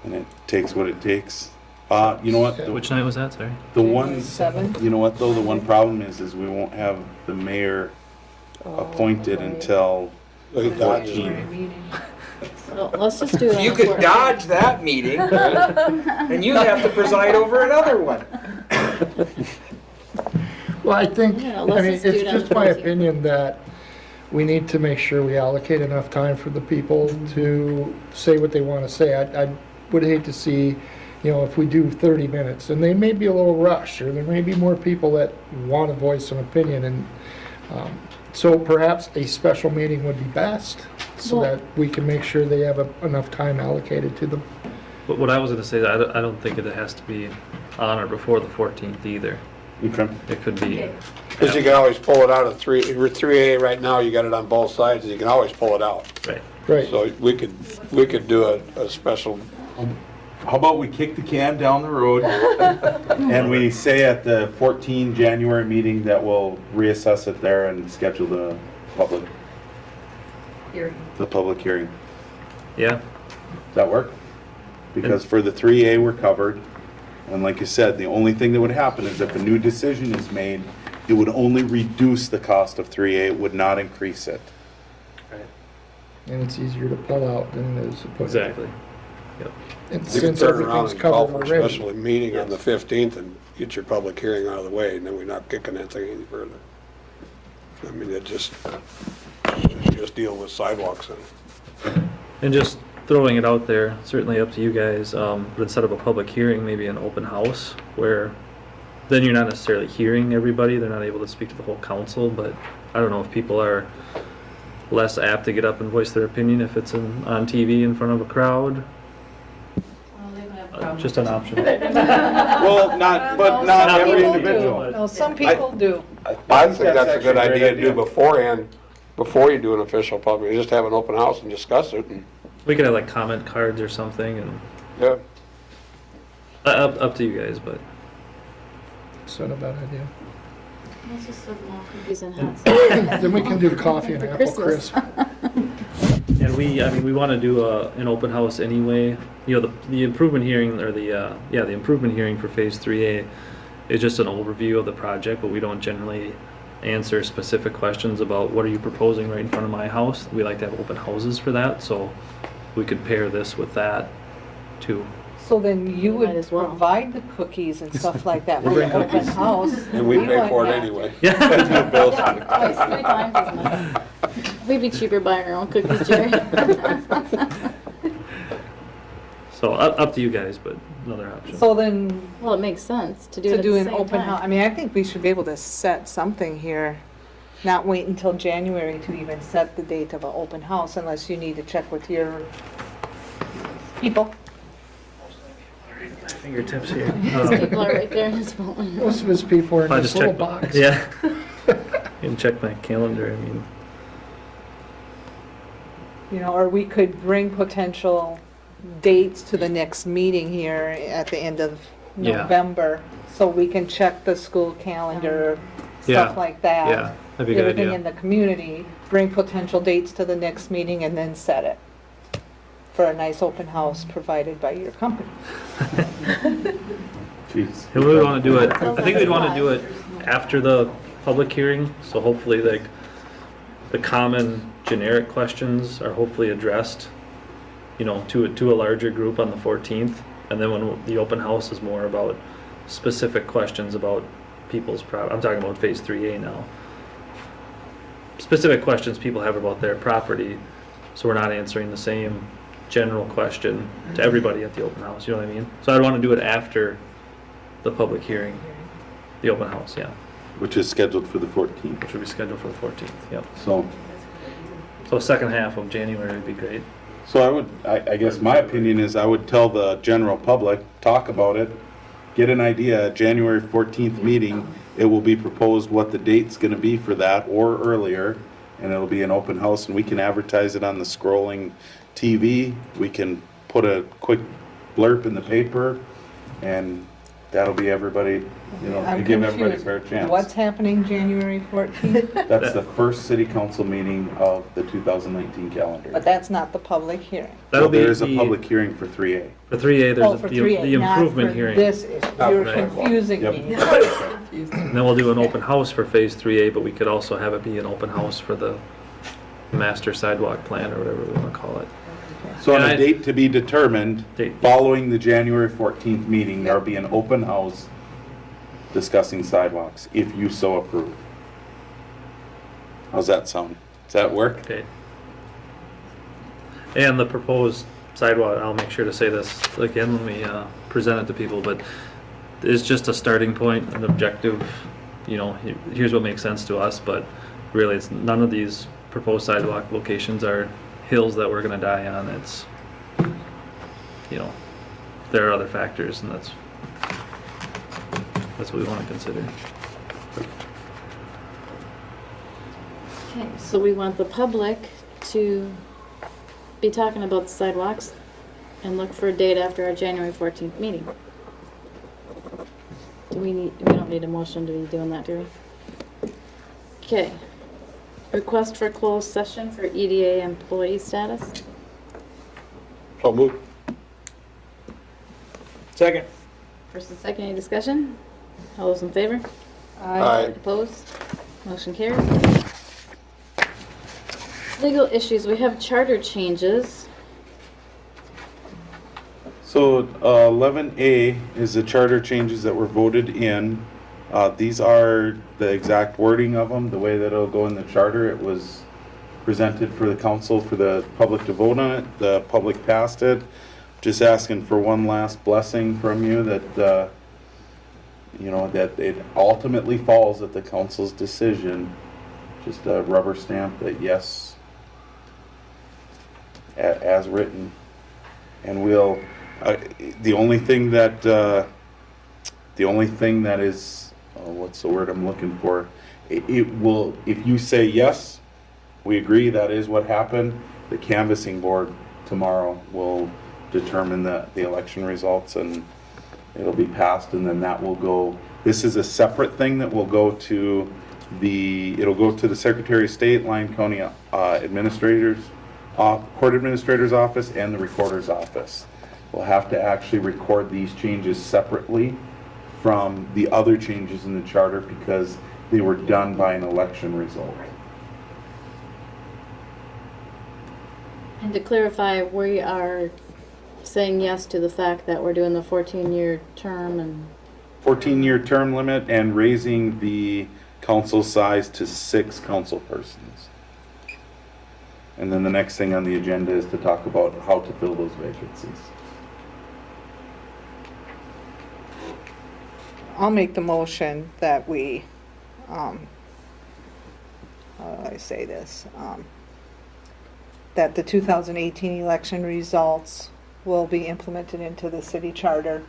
and it takes what it takes. You know what, Which night was that, sorry? the one, 7th? you know what though, the one problem is we won't have the mayor appointed right. until They dodged it. 14. So let's just do it. on You the could 14th. dodge that meeting, and you have to preside over another one. Well, I think, Yeah, I let's mean, just do it's it on just the my 14th. opinion that we need to make sure we allocate enough time for the people to say what they want to say. I would hate to see, you know, if we do 30 minutes, and they may be a little rushed, or there may be more people that want to voice an opinion, and so perhaps a special meeting would be best, so Well- that we can make sure they have enough time allocated to them. But what I was gonna say, I don't think it has to be on or before the 14th either. Okay. It could be, Because you can always pull it out of 3A right now, you got it on both sides, and you can always pull it out. right. Right. So we could do a special, How about we kick the can down the road and we say at the 14 January meeting that we'll reassess it there and schedule the public hearing. Yeah, Does that work? Because for the 3A, we're covered. And like you said, the only thing that would happen is if a new decision is made, it would only reduce the cost of 3A, it would not increase it. And it's easier to pull out than it is to put in. exactly. Yep. And you can since turn around everything's and call covered for a already. special meeting on the 15th and get your public hearing out of the way, and then we're not kicking that thing any further. I mean, it just deal with sidewalks and. And just throwing it out there, certainly up to you guys, but instead of a public hearing, maybe an open house where then you're not necessarily hearing everybody, they're not able to speak to the whole council, but I don't know if people are less apt to get up and voice their opinion if it's on TV in front of a crowd. Just an option. Well, but not Some every people do. individual. No, some people do. I think that's a actually good a great idea to do idea. beforehand, before you do an official public, just have an open house and discuss it, and, We could have like comment cards or something, and yeah. up to you guys, but It's not a bad idea. Let's just serve more cookies and hot Then we can do coffee and For apple Christmas. crisp. and we want to do an open house anyway. You know, the improvement hearing or the improvement hearing for phase 3A is just an overview of the project, but we don't generally answer specific questions about what are you proposing right in front of my house. We like to have open houses for that, so we could pair this with that too. So then you Might would as well. provide the cookies and stuff like that for We'll the bring open cookies. house. And we pay wouldn't for it have to. anyway. Yeah. Yeah, twice, 3 times as much. We'd be cheaper buying our own cookies, Jerry. So up to you guys, but another option. So then, Well, it makes sense to do it to at do the an same open time. house, I mean, I think we should be able to set something here. Not wait until January to even set the date of an open house unless you need to check with your people. Fingertips here. His people are right there in his phone. Most of his people are in I this just little checked. box. Yeah. can check my calendar, I mean, You know, or we could bring potential dates to the next meeting here at the end of Yeah. November, so we can check the school calendar, Yeah. stuff like that. yeah, that'd be a good Everything in idea. the community, bring potential dates to the next meeting and then set it for a nice open house provided by your company. Jeez. And we would want to do it, I think we'd want to do it after the public hearing, so hopefully like the common generic questions are hopefully addressed, you know, to a larger group on the 14th. And then when the open house is more about specific questions about people's I'm talking about phase 3A now. Specific questions people have about their property, so we're not answering the same general question to everybody at the open house, you know what I mean? So I'd want to do it after the public hearing, the open house, yeah, Which is scheduled for the 14th. which would be scheduled for the 14th, yep. So, So second half of January would be great. so I guess my opinion is I would tell the general public, talk about it, get an idea, January 14th meeting, it will be proposed what the date's gonna be for that or earlier, and it'll be an open house, and we can advertise it on the scrolling TV, we can put a quick blurb in the paper, and that'll be everybody, you know, to I'm give everybody a confused. fair chance. What's happening January 14th? That's the first city council meeting of the 2019 calendar. But that's not the public hearing. That'll Well, be there is a the- public hearing for 3A. For 3A, Oh, there's for the 3A, not improvement for hearing. this issue. You're Right. confusing Yep. me. And then we'll do an open house for phase 3A, but we could also have it be an open house for the master sidewalk plan or whatever we want to call it. So on And a I- date to be determined, Date. following the January 14th meeting, there'll be an open house discussing sidewalks, if you so approve. How's that sound? Does that work? Okay. And the proposed sidewalk, I'll make sure to say this again when we present it to people, but it's just a starting point, an objective, you know, here's what makes sense to us, but really it's none of these proposed sidewalk locations are hills that we're gonna die on. It's, you know, there are other factors, and that's what we want to consider. Okay, so we want the public to be talking about the sidewalks and look for a date after our January 14th meeting. We don't need a motion to be doing that, do we? Okay. Request for closed session for EDA employee status. So moved. Second. First and second, any discussion? All those in favor? Aye. Opposed? Motion carries. Legal issues, we have charter changes. So 11A is the charter changes that were voted in. These are the exact wording of them, the way that it'll go in the charter. It was presented for the council for the public to vote on it. The public passed it. Just asking for one last blessing from you that, you know, that it ultimately falls at the council's decision. Just a rubber stamp that yes, as written. And we'll, the only thing that is, what's the word I'm looking for? It will, if you say yes, we agree that is what happened, the canvassing board tomorrow will determine the election results, and it'll be passed, and then that will go, this is a separate thing that will go to it'll go to the Secretary of State, Lyon County Administrators, Court Administrator's Office, and the Recorder's Office. We'll have to actually record these changes separately from the other changes in the charter because they were done by an election result. And to clarify, we are saying yes to the fact that we're doing the 14-year term and 14-year term limit and raising the council size to 6 council persons. And then the next thing on the agenda is to talk about how to fill those vacancies. I'll make the motion that we, how do I say this? That the 2018 election results will be implemented into the city charter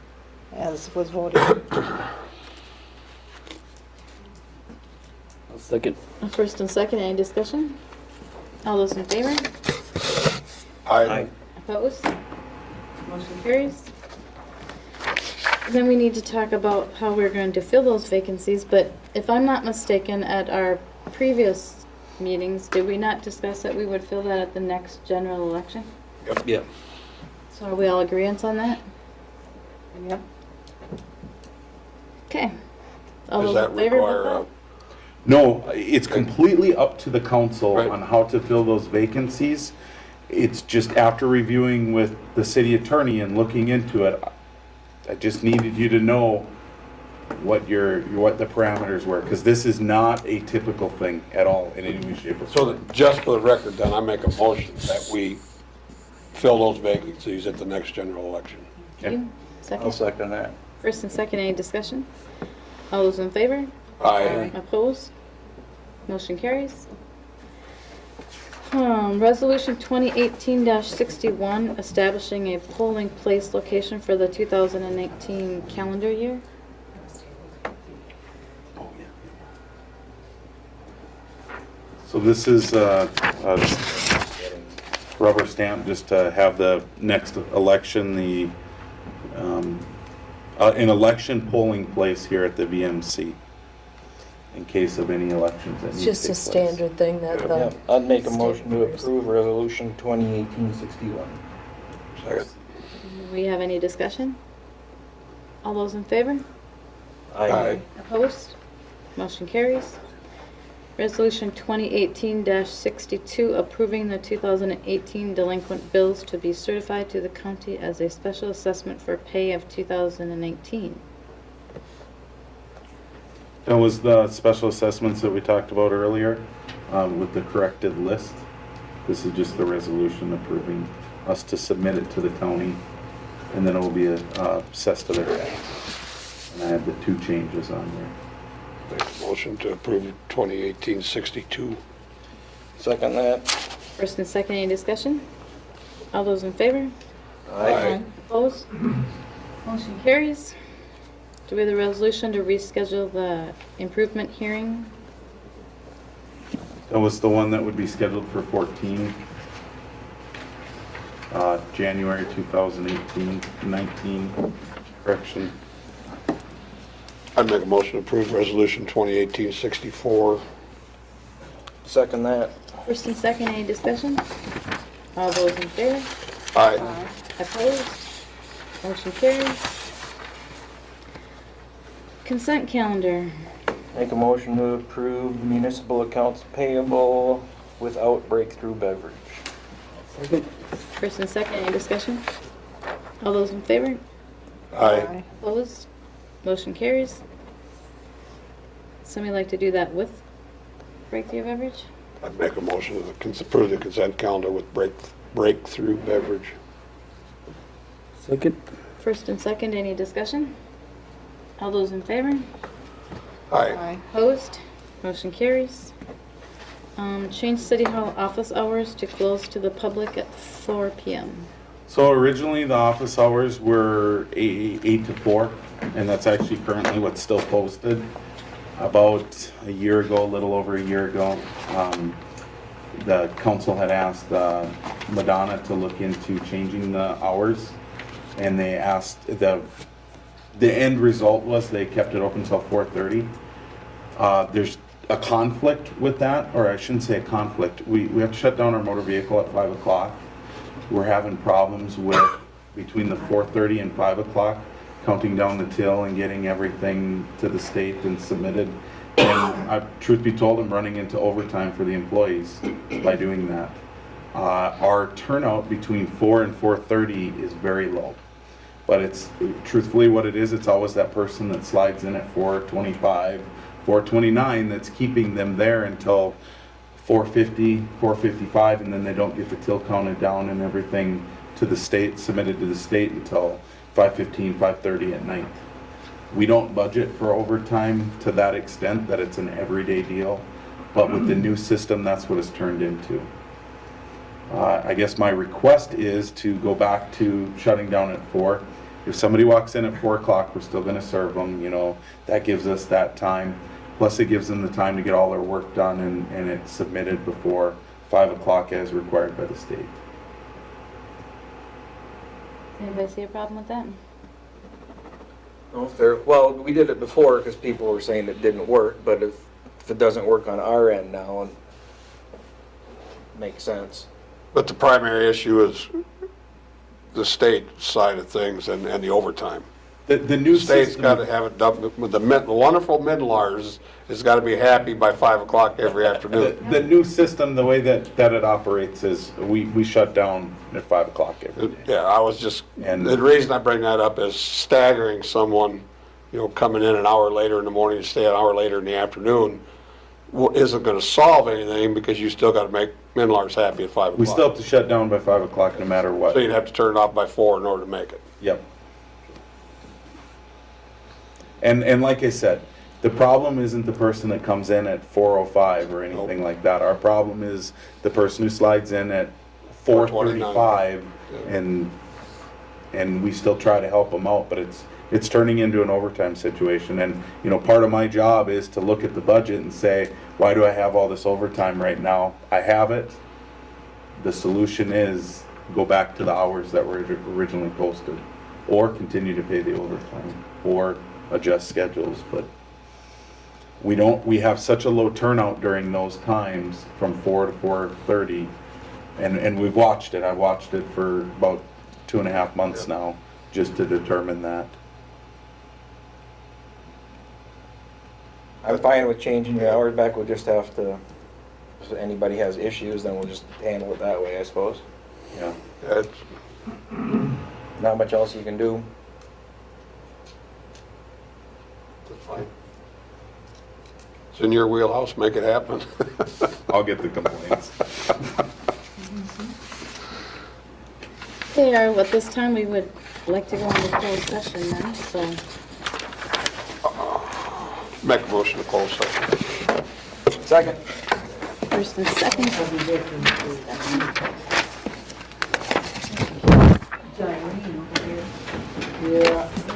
as was voted. Okay, First and second, any discussion? All those in favor? Aye. Opposed? Motion carries. Then we need to talk about how we're going to fill those vacancies, but if I'm not mistaken, at our previous meetings, did we not discuss that we would fill that at the next general election? Yeah. So are we all agreeance on that? Yep. Okay. All Does those that in favor of require, that? No, it's completely up to the council Right. on how to fill those vacancies. It's just after reviewing with the city attorney and looking into it, I just needed you to know what the parameters were, because this is not a typical thing at all in any way, shape, or so form. that, just for the record, then I make a motion that we fill those vacancies at the next general election. You? I'll Second? second that. First and second, any discussion? All those in favor? Aye. Opposed? Motion carries. Resolution 2018-61, establishing a polling place location for the 2019 calendar year. So this is a rubber stamp just to have the next election, an election polling place here at the VMC in case of any elections that It's need to just take a place. standard thing that Yeah, the, I'd make a motion to approve resolution 2018-61. Second. Do we have any discussion? All those in favor? Aye. Opposed? Motion carries. Resolution 2018-62, approving the 2018 delinquent bills to be certified to the county as a special assessment for pay of 2019. That was the special assessments that we talked about earlier with the corrected list. This is just the resolution approving us to submit it to the county, and then it will be assessed to their tax. And I had the 2 changes on there. Make a motion to approve 2018-62. Second that. First and second, any discussion? All those in favor? Aye. Opposed? Motion carries. Do we have the resolution to reschedule the improvement hearing? That was the one that would be scheduled for 14, January 2018, 19, correction. I'd make a motion to approve resolution 2018-64. Second that. First and second, any discussion? All those in favor? Aye. Opposed? Motion carries. Consent calendar. Make a motion to approve municipal accounts payable without breakthrough beverage. First and second, any discussion? All those in favor? Aye. Opposed? Motion carries. Somebody like to do that with breakthrough beverage? I'd make a motion to approve the consent calendar with breakthrough beverage. Second. First and second, any discussion? All those in favor? Aye. Opposed? Motion carries. Change City Hall office hours to close to the public at 4 p.m. So originally, the office hours were 8 to 4, and that's actually currently what's still posted. About a year ago, a little over a year ago, the council had asked Madonna to look into changing the hours, and they asked, the end result was they kept it open until 4:30. There's a conflict with that, or I shouldn't say a conflict. We have to shut down our motor vehicle at 5 o'clock. We're having problems with between the 4:30 and 5 o'clock, counting down the till and getting everything to the state and submitted. And truth be told, I'm running into overtime for the employees by doing that. Our turnout between 4 and 4:30 is very low. But it's truthfully what it is, it's always that person that slides in at 4:25, 4:29 that's keeping them there until 4:50, 4:55, and then they don't get the till counted down and everything to the state, submitted to the state until 5:15, 5:30 at night. We don't budget for overtime to that extent that it's an everyday deal, but with the new system, that's what it's turned into. I guess my request is to go back to shutting down at 4. If somebody walks in at 4 o'clock, we're still gonna serve them, you know, that gives us that time. Plus it gives them the time to get all their work done and it's submitted before 5 o'clock as required by the state. Anybody see a problem with that? No, if there, well, we did it before because people were saying it didn't work, but if it doesn't work on our end now, and makes sense. But the primary issue is the state side of things and the overtime. The new State's system. got to have it done, with the wonderful Midlars has got to be happy by 5 o'clock every afternoon. The new system, the way that it operates is we shut down at 5 o'clock every day. Yeah, I was just, And- the reason I bring that up is staggering someone, coming in an hour later in the morning to stay an hour later in the afternoon isn't going to solve anything because you still got to make Midlars happy at 5 o'clock. We still have to shut down by 5 o'clock no matter what. So you'd have to turn it off by 4 in order to make it. Yep. And like I said, the problem isn't the person that comes in at 4:05 or anything like that. Our problem is the person who slides in at 4:35 and we still try to help them out, but it's turning into an overtime situation. And, part of my job is to look at the budget and say, why do I have all this overtime right now? I have it. The solution is go back to the hours that were originally posted, or continue to pay the overtime, or adjust schedules. But we have such a low turnout during those times from 4 to 4:30, and we've watched it. I've watched it for about 2.5 months now, just to determine that. I'm fine with changing the hours back. We'll just have to, if anybody has issues, then we'll just handle it that way, I suppose. Yeah. It's, Not much else you can do. it's fine. It's in your wheelhouse, make it happen. I'll get the complaints. Okay, at this time, we would like to go into closed session now, so. Make a motion to close session. Second. First and second. Diane over here. Yeah.